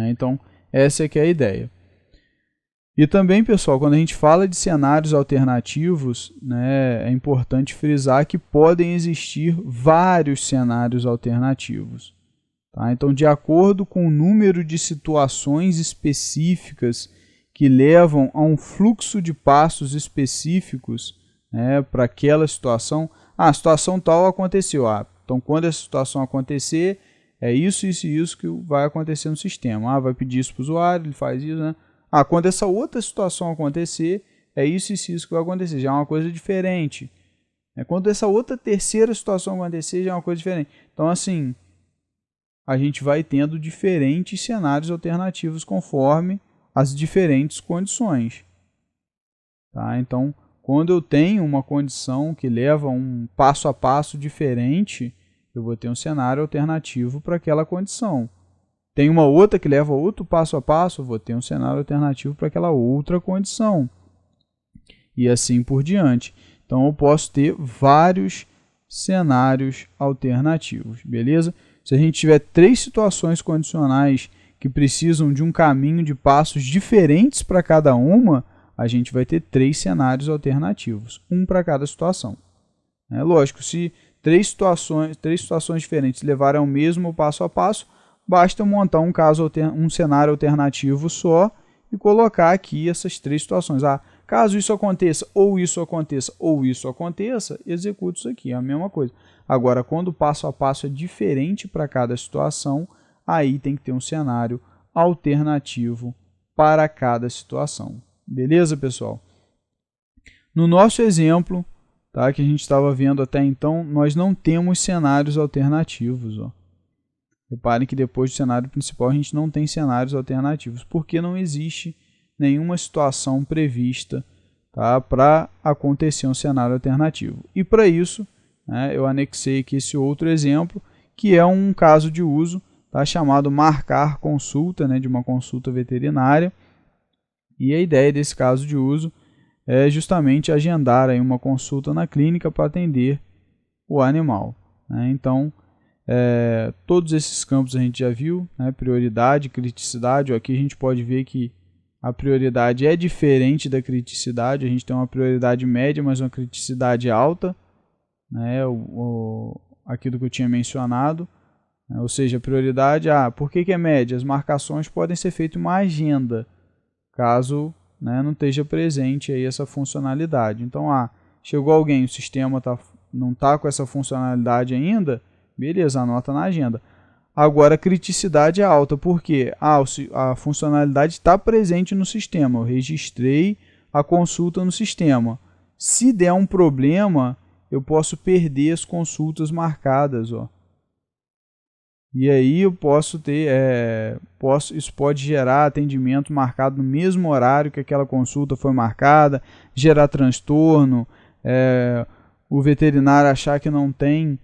Então, essa é que é a ideia. E também, pessoal, quando a gente fala de cenários alternativos, né, é importante frisar que podem existir vários cenários alternativos. Tá? Então, de acordo com o número de situações específicas que levam a um fluxo de passos específicos, né, para aquela situação, a situação tal aconteceu. Então, quando essa situação acontecer, é isso, isso e isso que vai acontecer no sistema. Vai pedir isso para o usuário, ele faz isso, né? Quando essa outra situação acontecer, é isso e isso que vai acontecer, já é uma coisa diferente. Quando essa outra terceira situação acontecer, já é uma coisa diferente. Então, assim, a gente vai tendo diferentes cenários alternativos conforme as diferentes condições. Tá? Então, quando eu tenho uma condição que leva a um passo a passo diferente, eu vou ter um cenário alternativo para aquela condição. Tem uma outra que leva a outro passo a passo, vou ter um cenário alternativo para aquela outra condição. E assim por diante. Então, eu posso ter vários cenários alternativos, beleza? Se a gente tiver 3 situações condicionais que precisam de um caminho de passos diferentes para cada uma, a gente vai ter 3 cenários alternativos, um para cada situação. Lógico, se 3 situações diferentes levarem ao mesmo passo a passo, basta montar um cenário alternativo só e colocar aqui essas 3 situações. Caso isso aconteça, ou isso aconteça, ou isso aconteça, executa isso aqui, é a mesma coisa. Agora, quando o passo a passo é diferente para cada situação, aí tem que ter um cenário alternativo para cada situação. Beleza, pessoal? No nosso exemplo, tá, que a gente estava vendo até então, nós não temos cenários alternativos. Reparem que depois do cenário principal a gente não tem cenários alternativos, porque não existe nenhuma situação prevista, tá, para acontecer um cenário alternativo. E para isso, né, eu anexei aqui esse outro exemplo, que é um caso de uso, tá, chamado marcar consulta, né, de uma consulta veterinária. E a ideia desse caso de uso é justamente agendar aí uma consulta na clínica para atender o animal. Então, todos esses campos a gente já viu, né, prioridade, criticidade. Aqui a gente pode ver que a prioridade é diferente da criticidade. A gente tem uma prioridade média, mas uma criticidade alta, né, aquilo que eu tinha mencionado. Ou seja, a prioridade, por que é média? As marcações podem ser feitas em uma agenda, caso, né, não esteja presente aí essa funcionalidade. Então, chegou alguém, o sistema não está com essa funcionalidade ainda, beleza, anota na agenda. Agora, a criticidade é alta, por quê? A funcionalidade está presente no sistema, eu registrei a consulta no sistema. Se der um problema, eu posso perder as consultas marcadas. E aí eu posso ter, isso pode gerar atendimento marcado no mesmo horário que aquela consulta foi marcada, gerar transtorno, o veterinário achar que não tem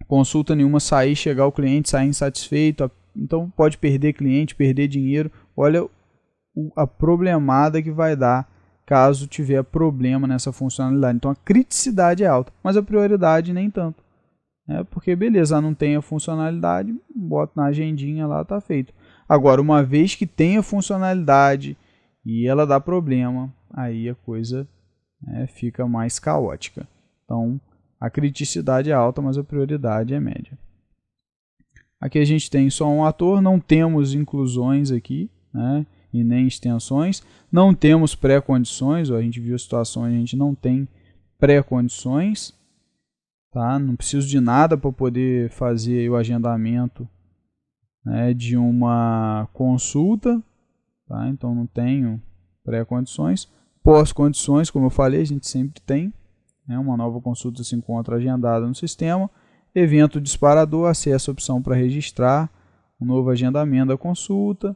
consulta nenhuma, chegar o cliente, sair insatisfeito, então pode perder cliente, perder dinheiro. Olha a problemada que vai dar caso tiver problema nessa funcionalidade. Então a criticidade é alta, mas a prioridade nem tanto. Porque beleza, não tem a funcionalidade, bota na agendinha lá, tá feito. Agora, uma vez que tem a funcionalidade e ela dá problema, aí a coisa fica mais caótica. Então, a criticidade é alta, mas a prioridade é média. Aqui a gente tem só um ator, não temos inclusões aqui, né, e nem extensões. Não temos pré-condições, a gente viu a situação onde a gente não tem pré-condições. Tá? Não preciso de nada para poder fazer o agendamento, né, de uma consulta. Tá? Então não tenho pré-condições. Pós-condições, como eu falei, a gente sempre tem. Uma nova consulta se encontra agendada no sistema. evento disparador, acessa a opção para registrar um novo agendamento da consulta,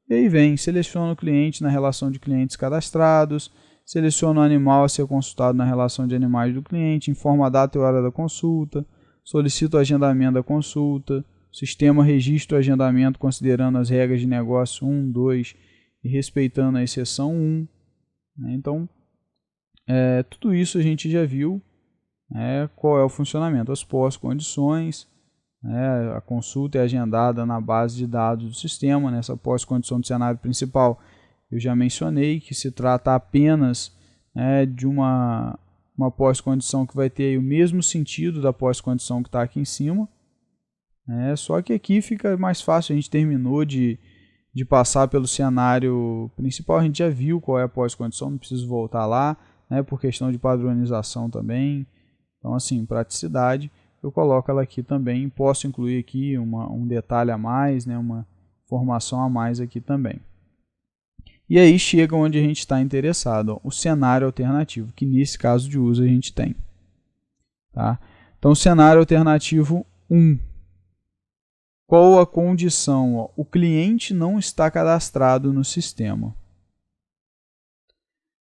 e aí vem, seleciona o cliente na relação de clientes cadastrados, seleciona o animal a ser consultado na relação de animais do cliente, informa a data e hora da consulta, solicita o agendamento da consulta, sistema registra o agendamento considerando as regras de negócio 1, 2 e respeitando a exceção 1. Então, tudo isso a gente já viu, qual é o funcionamento, as pós-condições, a consulta é agendada na base de dados do sistema, nessa pós-condição do cenário principal. Eu já mencionei que se trata apenas de uma pós-condição que vai ter aí o mesmo sentido da pós-condição que está aqui em cima. Só que aqui fica mais fácil, a gente terminou de passar pelo cenário principal, a gente já viu qual é a pós-condição, não preciso voltar lá, por questão de padronização também. Então, assim, praticidade, eu coloco ela aqui também, posso incluir aqui um detalhe a mais, uma informação a mais aqui também. E aí chega onde a gente está interessado, o cenário alternativo, que nesse caso de uso a gente tem. Tá? Então, cenário alternativo 1. Qual a condição? O cliente não está cadastrado no sistema.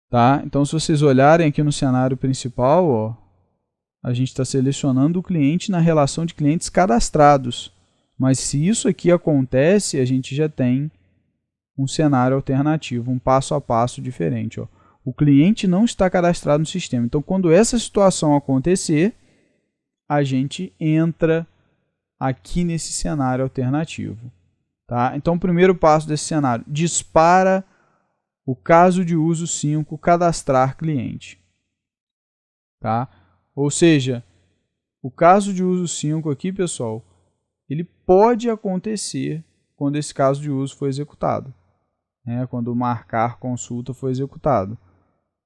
Tá? Então, se vocês olharem aqui no cenário principal, a gente está selecionando o cliente na relação de clientes cadastrados. Mas se isso aqui acontece, a gente já tem um cenário alternativo, um passo a passo diferente. O cliente não está cadastrado no sistema. Então, quando essa situação acontecer, a gente entra aqui nesse cenário alternativo. Tá? Então, o primeiro passo desse cenário, dispara o caso de uso 5, cadastrar cliente. Tá? Ou seja, o caso de uso 5 aqui, pessoal, ele pode acontecer quando esse caso de uso for executado. Quando o marcar consulta for executado.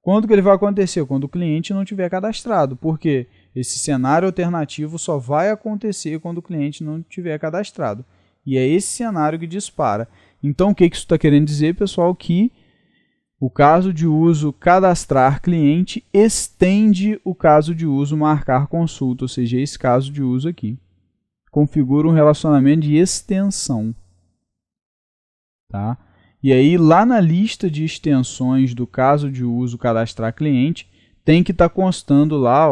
Quando que ele vai acontecer? Quando o cliente não tiver cadastrado. Por quê? Esse cenário alternativo só vai acontecer quando o cliente não tiver cadastrado. E é esse cenário que dispara. Então, o que isso está querendo dizer, pessoal? Que o caso de uso cadastrar cliente estende o caso de uso marcar consulta, ou seja, esse caso de uso aqui. Configura um relacionamento de extensão. Tá? E aí, lá na lista de extensões do caso de uso cadastrar cliente, tem que estar constando lá,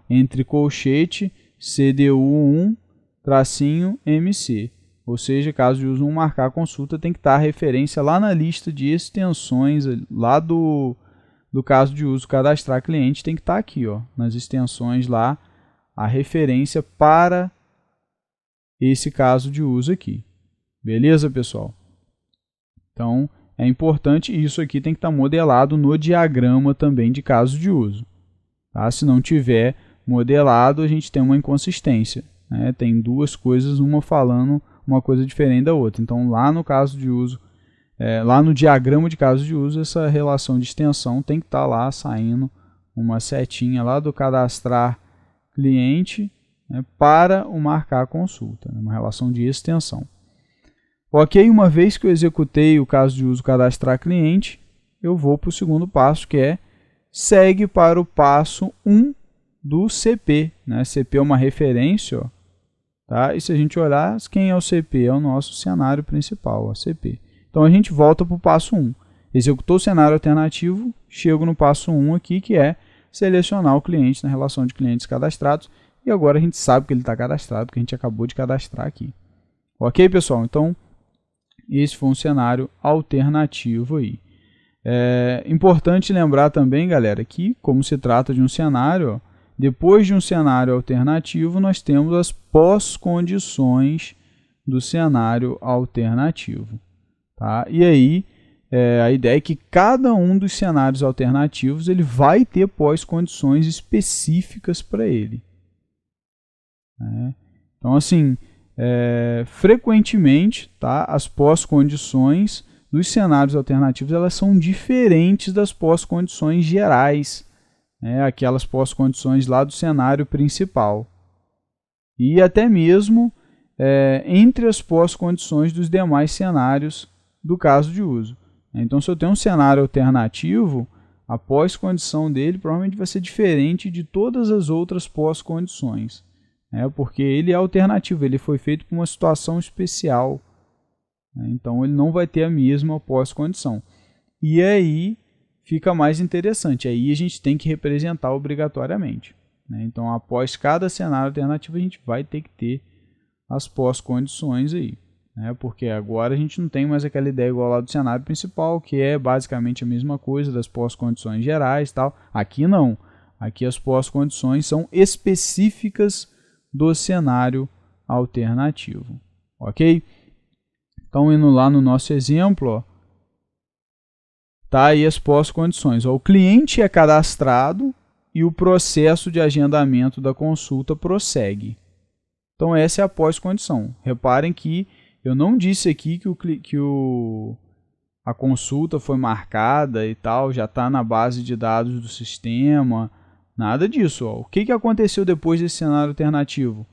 entre colchete CDU1-MC. Ou seja, caso de uso 1 marcar consulta, tem que estar a referência lá na lista de extensões, lá do caso de uso cadastrar cliente, tem que estar aqui, nas extensões lá, a referência para esse caso de uso aqui. Beleza, pessoal? Então, é importante, e isso aqui tem que estar modelado no diagrama também de caso de uso. Tá? Se não tiver modelado, a gente tem uma inconsistência. Tem duas coisas, uma falando uma coisa diferente da outra. Então, lá no caso de uso, lá no diagrama de caso de uso, essa relação de extensão tem que estar lá saindo uma setinha lá do cadastrar cliente para o marcar consulta, uma relação de extensão. Ok, uma vez que eu executei o caso de uso cadastrar cliente, eu vou para o segundo passo, que é segue para o passo 1 do CP. CP é uma referência, tá? E se a gente olhar, quem é o CP? É o nosso cenário principal, a CP. Então a gente volta para o passo 1. Executou o cenário alternativo, chego no passo 1 aqui, que é selecionar o cliente na relação de clientes cadastrados. E agora a gente sabe que ele está cadastrado, porque a gente acabou de cadastrar aqui. Ok, pessoal? Então, esse foi um cenário alternativo aí. É importante lembrar também, galera, que como se trata de um cenário, depois de um cenário alternativo, nós temos as pós-condições do cenário alternativo. Tá? E aí, a ideia é que cada um dos cenários alternativos ele vai ter pós-condições específicas para ele. Então, assim, frequentemente, tá, as pós-condições dos cenários alternativos elas são diferentes das pós-condições gerais, aquelas pós-condições lá do cenário principal. E até mesmo entre as pós-condições dos demais cenários do caso de uso. Então, se eu tenho um cenário alternativo, a pós-condição dele provavelmente vai ser diferente de todas as outras pós-condições. porque ele é alternativo, ele foi feito para uma situação especial, né? Então ele não vai ter a mesma pós-condição. E aí fica mais interessante, aí a gente tem que representar obrigatoriamente, né? Então após cada cenário alternativo a gente vai ter que ter as pós-condições aí, né? Porque agora a gente não tem mais aquela ideia igual lá do cenário principal, que é basicamente a mesma coisa das pós-condições gerais e tal. Aqui não, aqui as pós-condições são específicas do cenário alternativo, ok? Então indo lá no nosso exemplo, ó, tá aí as pós-condições. O cliente é cadastrado e o processo de agendamento da consulta prossegue. Então essa é a pós-condição. Reparem que eu não disse aqui que a consulta foi marcada e tal, já está na base de dados do sistema, nada disso. Ó. O que aconteceu depois desse cenário alternativo?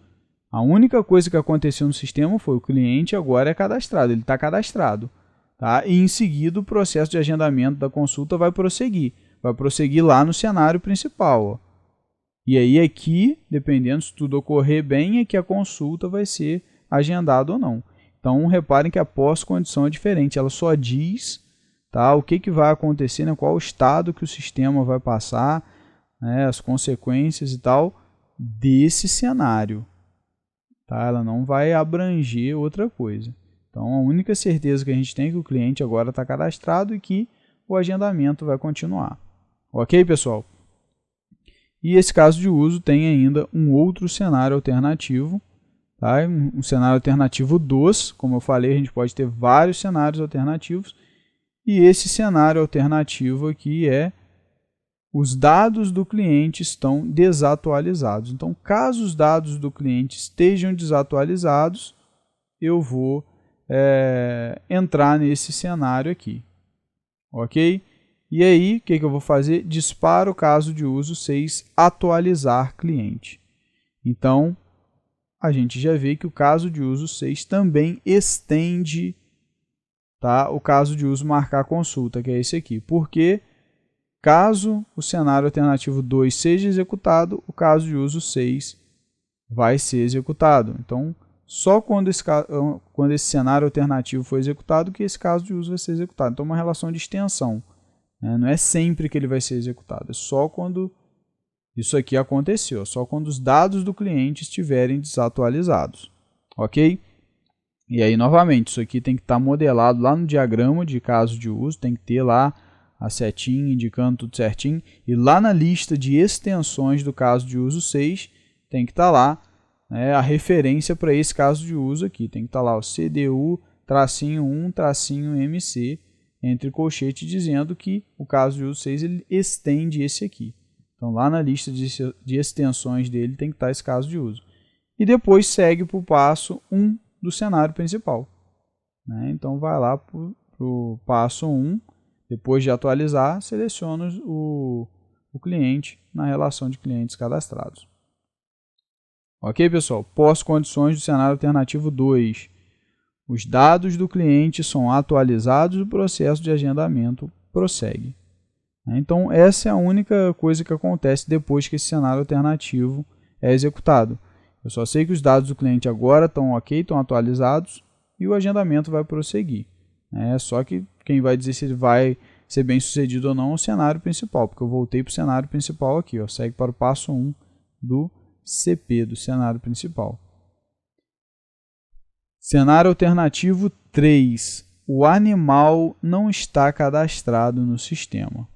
A única coisa que aconteceu no sistema foi o cliente agora é cadastrado, ele está cadastrado. Tá? E em seguida o processo de agendamento da consulta vai prosseguir lá no cenário principal. Ó. E aí aqui, dependendo se tudo ocorrer bem, é que a consulta vai ser agendada ou não. Então reparem que a pós-condição é diferente, ela só diz, tá, o que vai acontecer, né, qual o estado que o sistema vai passar, né, as consequências e tal desse cenário. Tá? Ela não vai abranger outra coisa. Então a única certeza que a gente tem é que o cliente agora está cadastrado e que o agendamento vai continuar. Ok, pessoal? E esse caso de uso tem ainda um outro cenário alternativo, tá? Um cenário alternativo 2, como eu falei, a gente pode ter vários cenários alternativos, e esse cenário alternativo aqui é os dados do cliente estão desatualizados. Então, caso os dados do cliente estejam desatualizados, eu vou entrar nesse cenário aqui, ok? E aí, o que eu vou fazer? Disparo o caso de uso 6, atualizar cliente. Então, a gente já vê que o caso de uso 6 também estende, tá, o caso de uso marcar consulta, que é esse aqui. Porque, caso o cenário alternativo 2 seja executado, o caso de uso 6 vai ser executado. Então, só quando esse cenário alternativo for executado que esse caso de uso vai ser executado. Então, uma relação de extensão. Não é sempre que ele vai ser executado, é só quando isso aqui aconteceu, só quando os dados do cliente estiverem desatualizados, ok? E aí, novamente, isso aqui tem que estar modelado lá no diagrama de caso de uso, tem que ter lá a setinha indicando tudo certinho, e lá na lista de extensões do caso de uso 6, tem que estar lá, né, a referência para esse caso de uso aqui, tem que estar lá o CDU-1-MC, entre colchete, dizendo que o caso de uso 6 ele estende esse aqui. Então, lá na lista de extensões dele tem que estar esse caso de uso. E depois segue para o passo 1 do cenário principal. Né? Então, vai lá para o passo 1, depois de atualizar, seleciona o cliente na relação de clientes cadastrados. Ok, pessoal? Pós-condições do cenário alternativo 2. Os dados do cliente são atualizados e o processo de agendamento prossegue. Então, essa é a única coisa que acontece depois que esse cenário alternativo é executado. Eu só sei que os dados do cliente agora estão ok, estão atualizados e o agendamento vai prosseguir. Só que quem vai dizer se ele vai ser bem sucedido ou não é o cenário principal, porque eu voltei para o cenário principal aqui, ó, segue para o passo 1 do CP, do cenário principal. Cenário alternativo 3. O animal não está cadastrado no sistema.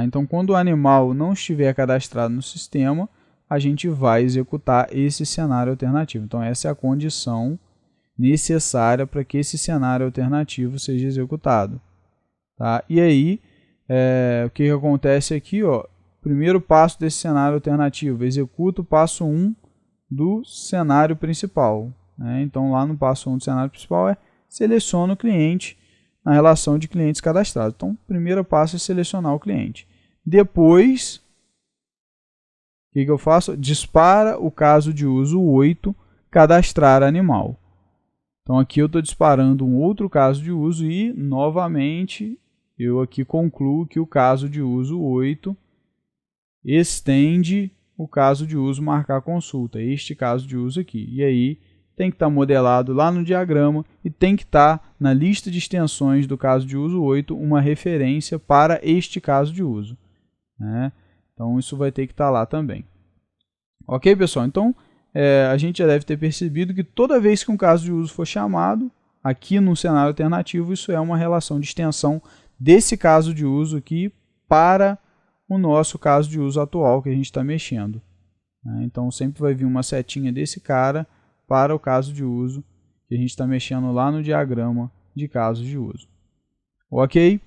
Então, quando o animal não estiver cadastrado no sistema, a gente vai executar esse cenário alternativo. Então, essa é a condição necessária para que esse cenário alternativo seja executado. Tá? E aí, o que acontece aqui? Ó, primeiro passo desse cenário alternativo, executa o passo 1 do cenário principal. Então, lá no passo 1 do cenário principal seleciona o cliente na relação de clientes cadastrados. Então, o primeiro passo é selecionar o cliente. Depois, o que eu faço? Dispara o caso de uso 8, cadastrar animal. Então, aqui eu estou disparando um outro caso de uso e, novamente, eu aqui concluo que o caso de uso 8 estende o caso de uso marcar consulta, este caso de uso aqui. E aí tem que estar modelado lá no diagrama e tem que estar na lista de extensões do caso de uso 8 uma referência para este caso de uso, né? Então isso vai ter que estar lá também. Ok, pessoal? Então a gente já deve ter percebido que toda vez que um caso de uso for chamado, aqui no cenário alternativo, isso é uma relação de extensão desse caso de uso aqui para o nosso caso de uso atual que a gente está mexendo, né? Então sempre vai vir uma setinha desse cara para o caso de uso que a gente está mexendo lá no diagrama de casos de uso. Ok?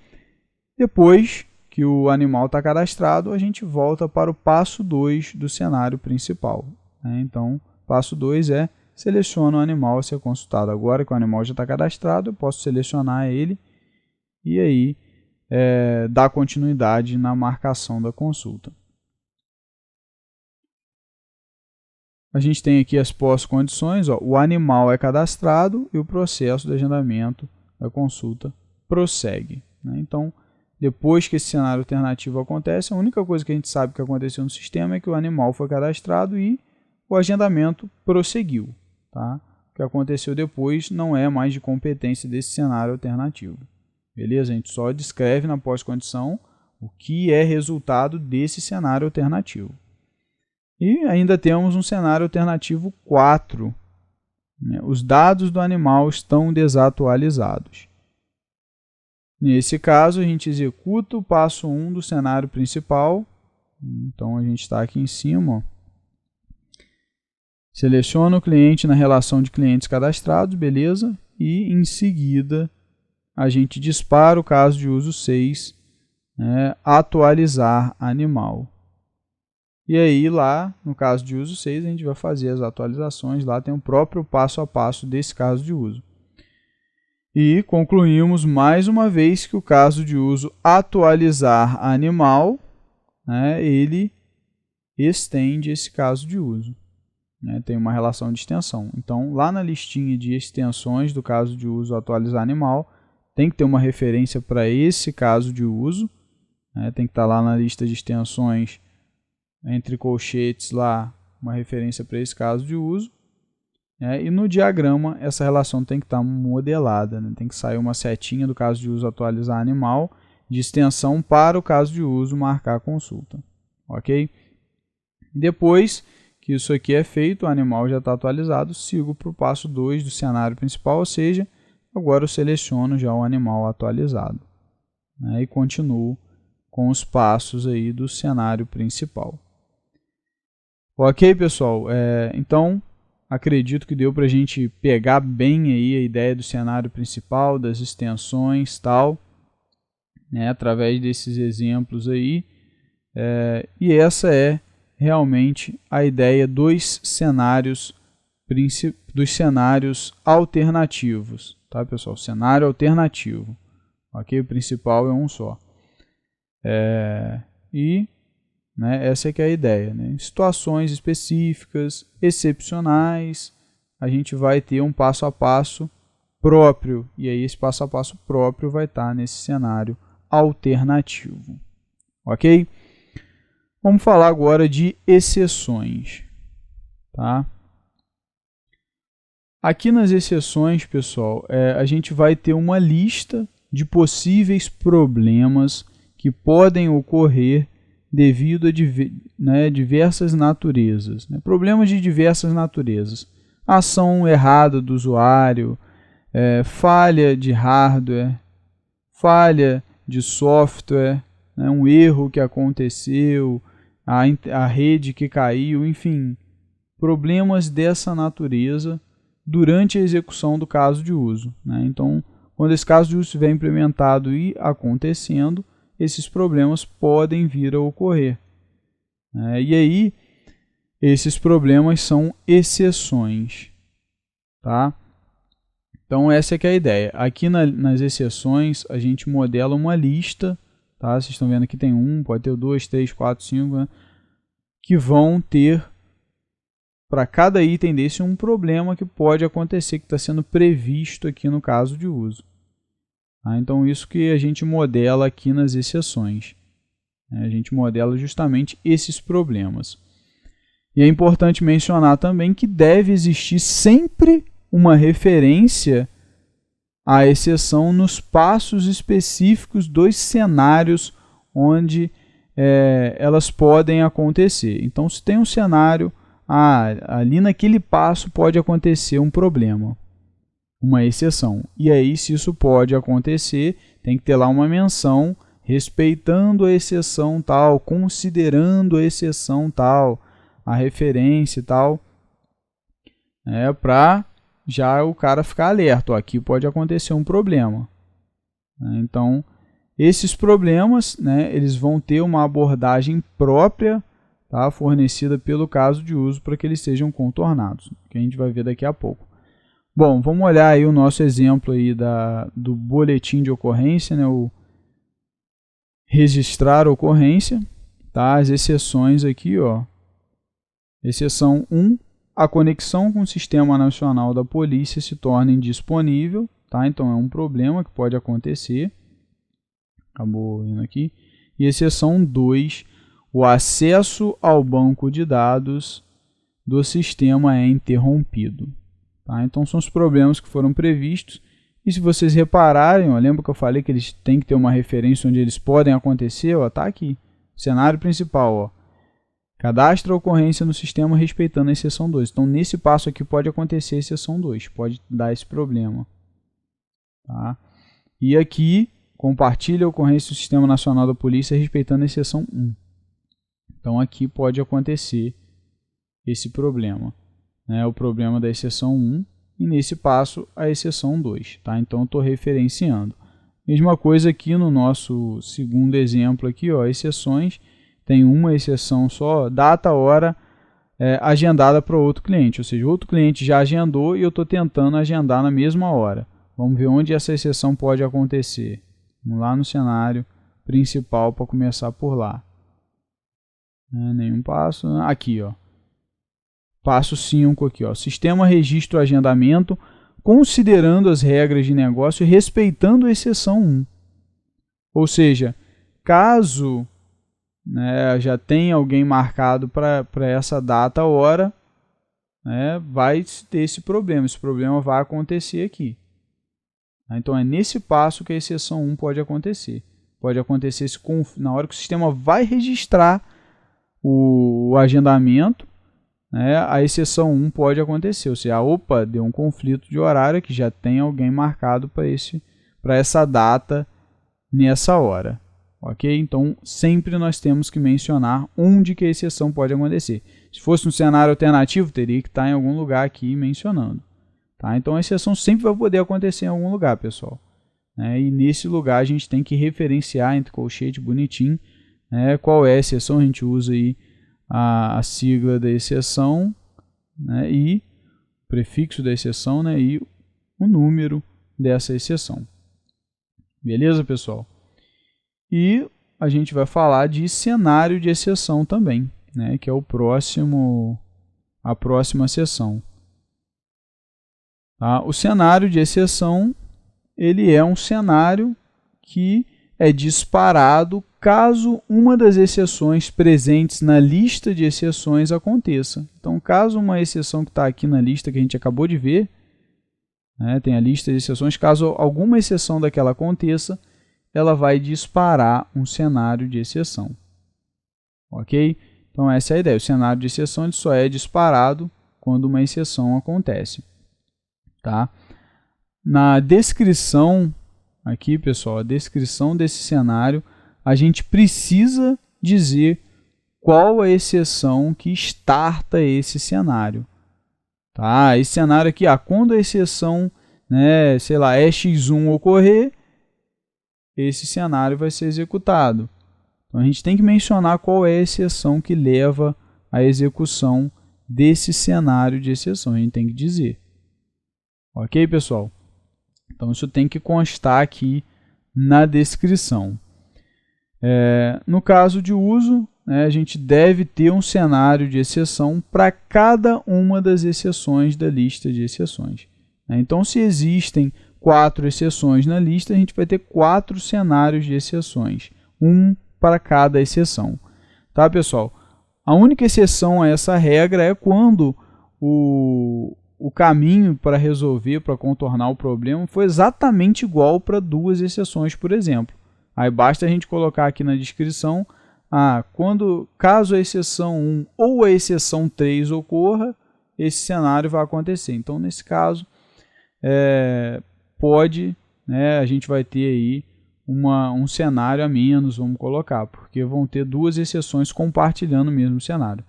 Depois que o animal está cadastrado, a gente volta para o passo 2 do cenário principal, né? Então, passo 2 é seleciona o animal a ser consultado. Agora que o animal já está cadastrado, eu posso selecionar ele e aí dar continuidade na marcação da consulta. A gente tem aqui as pós-condições, o animal é cadastrado e o processo de agendamento da consulta prossegue, né? Então, depois que esse cenário alternativo acontece, a única coisa que a gente sabe que aconteceu no sistema é que o animal foi cadastrado e o agendamento prosseguiu, tá? O que aconteceu depois não é mais de competência desse cenário alternativo. Beleza? A gente só descreve na pós-condição o que é resultado desse cenário alternativo. E ainda temos um cenário alternativo 4. Né? Os dados do animal estão desatualizados. Nesse caso, a gente executa o passo 1 do cenário principal. Então, a gente está aqui em cima. Ó. Seleciona o cliente na relação de clientes cadastrados, beleza? E, em seguida, a gente dispara o caso de uso 6, né? Atualizar animal. E aí, lá, no caso de uso 6, a gente vai fazer as atualizações. Lá tem o próprio passo a passo desse caso de uso. E concluímos mais uma vez que o caso de uso atualizar animal, né, ele estende esse caso de uso. Né, tem uma relação de extensão. Então, lá na listinha de extensões do caso de uso atualizar animal, tem que ter uma referência para esse caso de uso. Né, tem que estar lá na lista de extensões, entre colchetes, lá, uma referência para esse caso de uso. E no diagrama, essa relação tem que estar modelada, né? Tem que sair uma setinha do caso de uso atualizar animal, de extensão para o caso de uso marcar consulta. Ok? Depois que isso aqui é feito, o animal já está atualizado, sigo para o passo 2 do cenário principal, ou seja, agora eu seleciono já o animal atualizado, né? E continuo com os passos aí do cenário principal. Ok, pessoal? Então, acredito que deu para a gente pegar bem aí a ideia do cenário principal, das extensões e tal, né, através desses exemplos aí. E essa é realmente a ideia dos cenários alternativos, tá, pessoal? Cenário alternativo. Ok? O principal é um só. Né, essa é que é a ideia. Né? Em situações específicas, excepcionais, a gente vai ter um passo a passo próprio. E aí esse passo a passo próprio vai estar nesse cenário alternativo. Ok? Vamos falar agora de exceções. Tá? Aqui nas exceções, pessoal, a gente vai ter uma lista de possíveis problemas que podem ocorrer devido a diversas naturezas. Né? Problemas de diversas naturezas. Ação errada do usuário, falha de hardware, falha de software, né? Um erro que aconteceu, a rede que caiu, enfim, problemas dessa natureza durante a execução do caso de uso. Né? Então, quando esse caso de uso estiver implementado e acontecendo, esses problemas podem vir a ocorrer. E aí, esses problemas são exceções. Tá? Então, essa é que é a ideia. Aqui nas exceções, a gente modela uma lista. Tá? Vocês estão vendo aqui tem 1, pode ter 2, 3, 4, 5, né? Que vão ter, para cada item desse, um problema que pode acontecer, que está sendo previsto aqui no caso de uso. Então, isso que a gente modela aqui nas exceções. A gente modela justamente esses problemas. E é importante mencionar também que deve existir sempre uma referência à exceção nos passos específicos dos cenários onde elas podem acontecer. Então, se tem um cenário, ali naquele passo pode acontecer um problema, uma exceção. E aí, se isso pode acontecer, tem que ter lá uma menção respeitando a exceção tal, considerando a exceção tal, a referência e tal, para já o cara ficar alerta, aqui pode acontecer um problema. Então, esses problemas, eles vão ter uma abordagem própria, tá, fornecida pelo caso de uso para que eles sejam contornados, que a gente vai ver daqui a pouco. Bom, vamos olhar aí o nosso exemplo aí do boletim de ocorrência, o registrar ocorrência, tá? As exceções aqui, Exceção 1, a conexão com o Sistema Nacional da Polícia se torna indisponível, tá? Então é um problema que pode acontecer. Acabou indo aqui. E exceção 2, o acesso ao banco de dados do sistema é interrompido. Tá? Então são os problemas que foram previstos. E se vocês repararem, lembra que eu falei que eles têm que ter uma referência onde eles podem acontecer? Tá aqui, cenário principal. Cadastra a ocorrência no sistema respeitando a exceção 2. Então nesse passo aqui pode acontecer a exceção 2, pode dar esse problema. Tá? E aqui, compartilha a ocorrência do Sistema Nacional da Polícia respeitando a exceção 1. Então aqui pode acontecer esse problema. O problema da exceção 1 e nesse passo a exceção 2. Tá? Então eu estou referenciando. Mesma coisa aqui no nosso segundo exemplo aqui, exceções. Tem uma exceção só, data, hora, agendada para outro cliente. Ou seja, outro cliente já agendou e eu estou tentando agendar na mesma hora. Vamos ver onde essa exceção pode acontecer. Vamos lá no cenário principal para começar por lá. Nenhum passo. Aqui, passo 5 aqui, sistema registra o agendamento considerando as regras de negócio e respeitando a exceção 1. Ou seja, caso já tenha alguém marcado para essa data, hora, vai ter esse problema. Esse problema vai acontecer aqui. Então é nesse passo que a exceção 1 pode acontecer. Pode acontecer na hora que o sistema vai registrar o agendamento, a exceção 1 pode acontecer. Ou seja, deu um conflito de horário que já tem alguém marcado para essa data nessa hora. Ok? Então sempre nós temos que mencionar onde que a exceção pode acontecer. Se fosse um cenário alternativo, teria que estar em algum lugar aqui mencionando. Tá? Então a exceção sempre vai poder acontecer em algum lugar, pessoal. E nesse lugar a gente tem que referenciar entre colchete bonitinho qual é a exceção. A gente usa aí a sigla da exceção, e o prefixo da exceção, e o número dessa exceção. Beleza, pessoal? E a gente vai falar de cenário de exceção também, que é a próxima seção. Tá? O cenário de exceção, ele é um cenário que é disparado caso uma das exceções presentes na lista de exceções aconteça. Então, caso uma exceção que está aqui na lista que a gente acabou de ver, tem a lista de exceções, caso alguma exceção daquela aconteça, ela vai disparar um cenário de exceção. Ok? Então essa é a ideia. O cenário de exceção ele só é disparado quando uma exceção acontece. Tá? Na descrição, aqui pessoal, a descrição desse cenário, a gente precisa dizer qual a exceção que starta esse cenário. Tá? Esse cenário aqui, quando a exceção, sei lá, x1 ocorrer, esse cenário vai ser executado. Então, a gente tem que mencionar qual é a exceção que leva à execução desse cenário de exceção. A gente tem que dizer. Ok, pessoal? Então, isso tem que constar aqui na descrição. No caso de uso, a gente deve ter um cenário de exceção para cada uma das exceções da lista de exceções. Então, se existem 4 exceções na lista, a gente vai ter 4 cenários de exceções, um para cada exceção. Tá, pessoal? A única exceção a essa regra é quando o caminho para resolver, para contornar o problema, foi exatamente igual para duas exceções, por exemplo. Aí basta a gente colocar aqui na descrição, caso a exceção 1 ou a exceção 3 ocorra, esse cenário vai acontecer. Então, nesse caso, a gente vai ter aí um cenário a menos, vamos colocar, porque vão ter duas exceções compartilhando o mesmo cenário.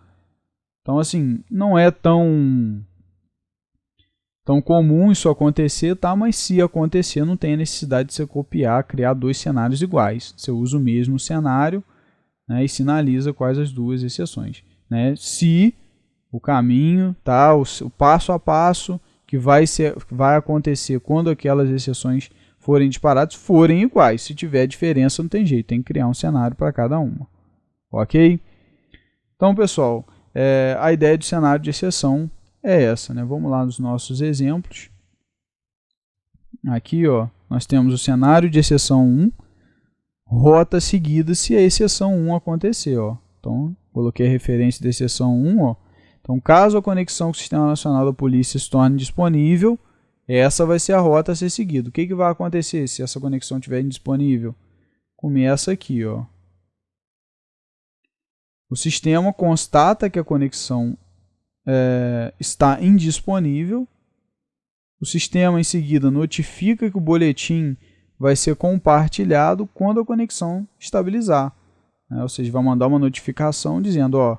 Então, assim, não é tão comum isso acontecer, tá? Mas se acontecer, não tem a necessidade de você copiar, criar dois cenários iguais. Você usa o mesmo cenário, né, e sinaliza quais as duas exceções. Né? Se o caminho, tá, o passo a passo que vai acontecer quando aquelas exceções forem disparadas, forem iguais. Se tiver diferença, não tem jeito, tem que criar um cenário para cada uma. Ok? Então, pessoal, a ideia de cenário de exceção é essa, né? Vamos lá nos nossos exemplos. Aqui, ó, nós temos o cenário de exceção 1, rota seguida se a exceção 1 acontecer. Ó. Então, coloquei a referência da exceção 1. Ó. Então, caso a conexão com o Sistema Nacional da Polícia se torne disponível, essa vai ser a rota a ser seguida. O que vai acontecer se essa conexão estiver indisponível? Começa aqui. Ó. O sistema constata que a conexão está indisponível. O sistema, em seguida, notifica que o boletim vai ser compartilhado quando a conexão estabilizar. Né? Ou seja, vai mandar uma notificação dizendo, ó,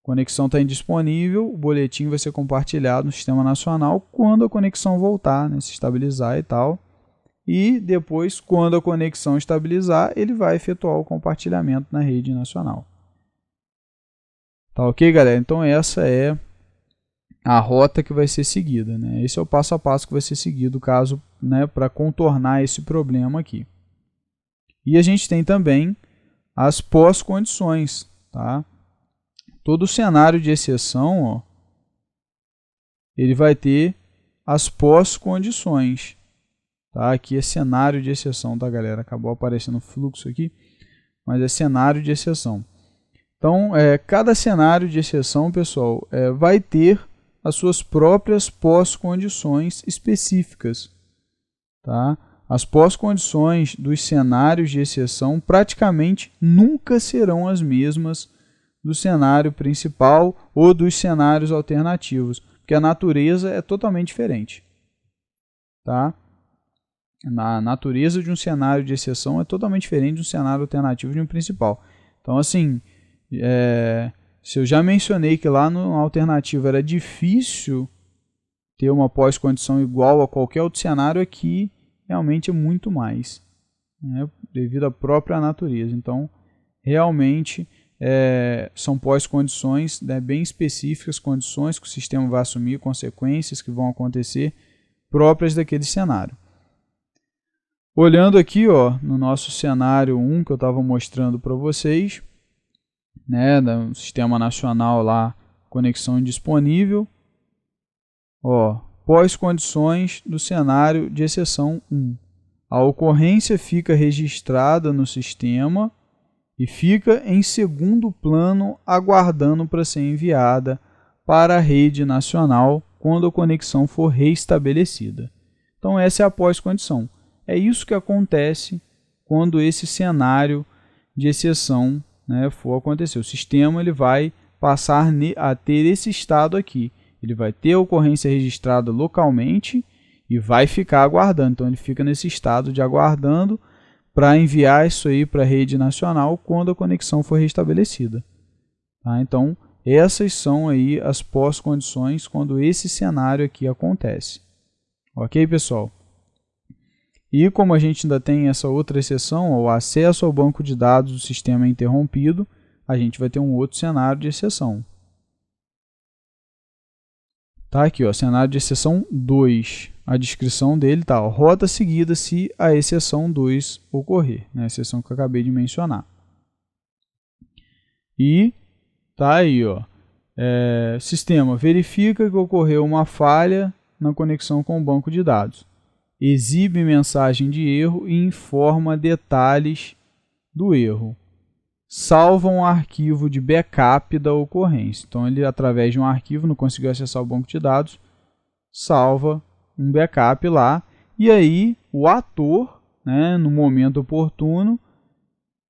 conexão está indisponível, o boletim vai ser compartilhado no Sistema Nacional quando a conexão voltar, né, se estabilizar e tal. E depois, quando a conexão estabilizar, ele vai efetuar o compartilhamento na rede nacional. Tá ok, galera? Então essa é a rota que vai ser seguida. Né? Esse é o passo a passo que vai ser seguido caso, né, para contornar esse problema aqui. E a gente tem também as pós-condições. Tá? Todo cenário de exceção, ó, ele vai ter as pós-condições. Tá? Aqui é cenário de exceção, tá, galera? Acabou aparecendo fluxo aqui, mas é cenário de exceção. Então, cada cenário de exceção, pessoal, vai ter as suas próprias pós-condições específicas. Tá? As pós-condições dos cenários de exceção praticamente nunca serão as mesmas do cenário principal ou dos cenários alternativos, porque a natureza é totalmente diferente. Tá? A natureza de um cenário de exceção é totalmente diferente de um cenário alternativo de um principal. Então, assim, se eu já mencionei que lá no alternativo era difícil ter uma pós-condição igual a qualquer outro cenário, aqui realmente é muito mais, né, devido à própria natureza. Então, realmente são pós-condições, né, bem específicas, condições que o sistema vai assumir, consequências que vão acontecer próprias daquele cenário. Olhando aqui, ó, no nosso cenário 1 que eu estava mostrando para vocês, né, do Sistema Nacional lá, conexão indisponível, ó, pós-condições do cenário de exceção 1. A ocorrência fica registrada no sistema e fica em segundo plano aguardando para ser enviada para a rede nacional quando a conexão for reestabelecida. Então essa é a pós-condição. É isso que acontece quando esse cenário de exceção, né, for acontecer. O sistema ele vai passar a ter esse estado aqui. Ele vai ter a ocorrência registrada localmente e vai ficar aguardando. Então ele fica nesse estado de aguardando para enviar isso aí para a rede nacional quando a conexão for restabelecida. Tá? Então essas são aí as pós-condições quando esse cenário aqui acontece. Ok, pessoal? E como a gente ainda tem essa outra exceção, o acesso ao banco de dados do sistema é interrompido, a gente vai ter um outro cenário de exceção. Tá aqui, ó, cenário de exceção 2. A descrição dele tá, ó, rota seguida se a exceção 2 ocorrer, né, a exceção que eu acabei de mencionar. E tá aí, ó, sistema verifica que ocorreu uma falha na conexão com o banco de dados. Exibe mensagem de erro e informa detalhes do erro. salva um arquivo de backup da ocorrência. Então, ele, através de um arquivo, não conseguiu acessar o banco de dados, salva um backup lá, e aí o ator, né, no momento oportuno,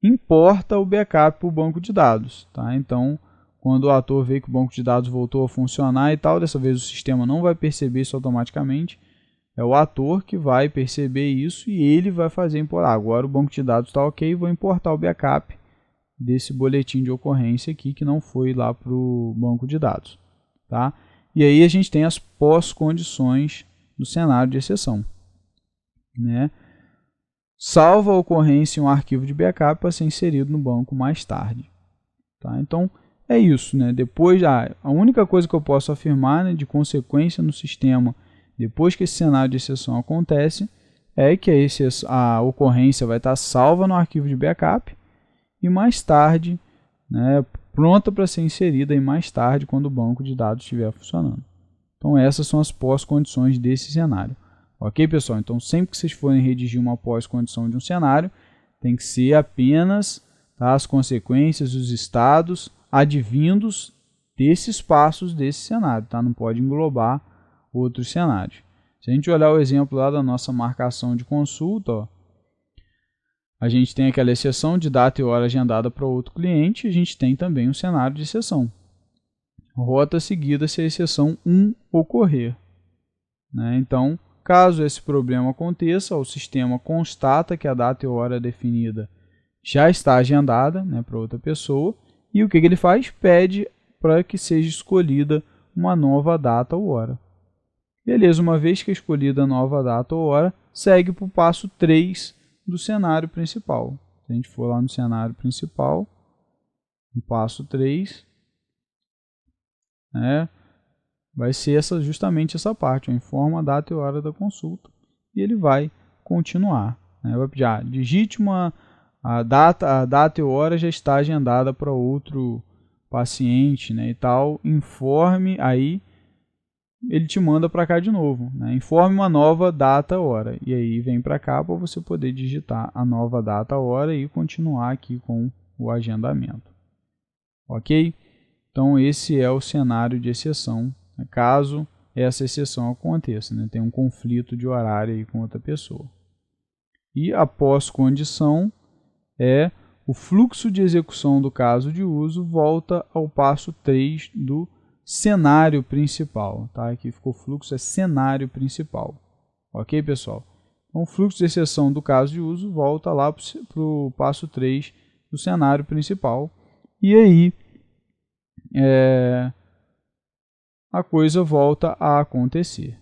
importa o backup para o banco de dados. Tá? Então, quando o ator vê que o banco de dados voltou a funcionar e tal, dessa vez o sistema não vai perceber isso automaticamente, é o ator que vai perceber isso e ele vai fazer importar. Agora o banco de dados está ok, vou importar o backup desse boletim de ocorrência aqui que não foi lá para o banco de dados. Tá? E aí a gente tem as pós-condições do cenário de exceção. Né? Salva a ocorrência em um arquivo de backup para ser inserido no banco mais tarde. Tá? Então é isso. Né? Depois, a única coisa que eu posso afirmar, né, de consequência no sistema, depois que esse cenário de exceção acontece, é que a ocorrência vai estar salva no arquivo de backup e mais tarde, né, pronta para ser inserida e mais tarde quando o banco de dados estiver funcionando. Então essas são as pós-condições desse cenário. Ok, pessoal? Então sempre que vocês forem redigir uma pós-condição de um cenário, tem que ser apenas, tá, as consequências, os estados advindos desses passos desse cenário. Tá? Não pode englobar outros cenários. Se a gente olhar o exemplo lá da nossa marcação de consulta, ó, a gente tem aquela exceção de data e hora agendada para outro cliente, a gente tem também um cenário de exceção. Rota seguida se a exceção 1 ocorrer. Né? Então, caso esse problema aconteça, o sistema constata que a data e hora definida já está agendada, né, para outra pessoa, e o que ele faz? Pede para que seja escolhida uma nova data ou hora. Beleza, uma vez que é escolhida a nova data ou hora, segue para o passo 3 do cenário principal. Se a gente for lá no cenário principal, no passo 3, né, vai ser justamente essa parte, informa a data e hora da consulta, e ele vai continuar. Né, vai pedir, digite a data e hora já está agendada para outro paciente, né, e tal, informe, aí ele te manda para cá de novo, né? Informe uma nova data, hora, e aí vem para cá para você poder digitar a nova data, hora e continuar aqui com o agendamento. Ok? Então esse é o cenário de exceção, né? Caso essa exceção aconteça, né? Tem um conflito de horário aí com outra pessoa. E a pós-condição é o fluxo de execução do caso de uso volta ao passo 3 do cenário principal, tá? Aqui ficou fluxo, é cenário principal. Ok, pessoal? Então, o fluxo de exceção do caso de uso volta lá para o passo 3 do cenário principal. E aí, a coisa volta a acontecer.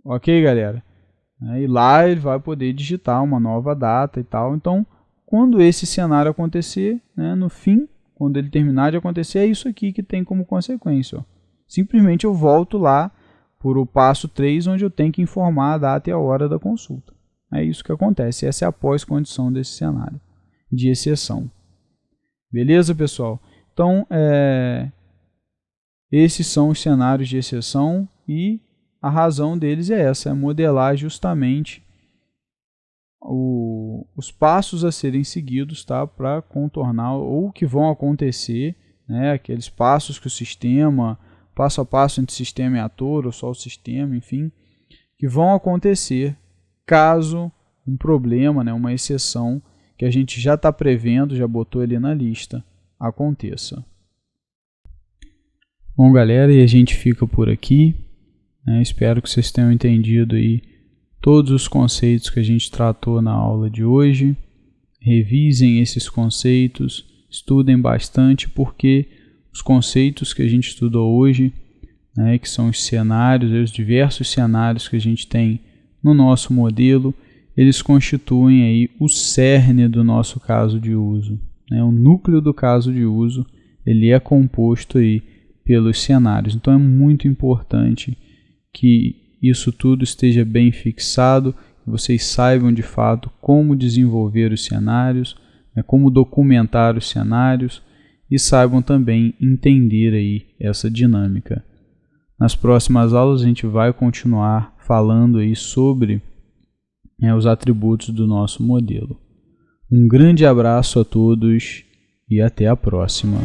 Ok, galera? E lá ele vai poder digitar uma nova data e tal. Então, quando esse cenário acontecer, né, no fim, quando ele terminar de acontecer, é isso aqui que tem como consequência. Ó. Simplesmente eu volto lá para o passo 3, onde eu tenho que informar a data e a hora da consulta. É isso que acontece. Essa é a pós-condição desse cenário de exceção. Beleza, pessoal? Então, esses são os cenários de exceção e a razão deles é essa, é modelar justamente os passos a serem seguidos, tá, para contornar ou que vão acontecer, né, aqueles passos que o sistema, passo a passo entre sistema e ator, ou só o sistema, enfim, que vão acontecer caso um problema, né, uma exceção que a gente já está prevendo, já botou ele na lista, aconteça. Bom, galera, e a gente fica por aqui. Né, espero que vocês tenham entendido aí todos os conceitos que a gente tratou na aula de hoje. Revisem esses conceitos, estudem bastante, porque os conceitos que a gente estudou hoje, né, que são os cenários, os diversos cenários que a gente tem no nosso modelo, eles constituem aí o cerne do nosso caso de uso. Né? O núcleo do caso de uso ele é composto aí pelos cenários. Então é muito importante que isso tudo esteja bem fixado, que vocês saibam de fato como desenvolver os cenários, né, como documentar os cenários e saibam também entender aí essa dinâmica. Nas próximas aulas a gente vai continuar falando aí sobre os atributos do nosso modelo. Um grande abraço a todos e até a próxima.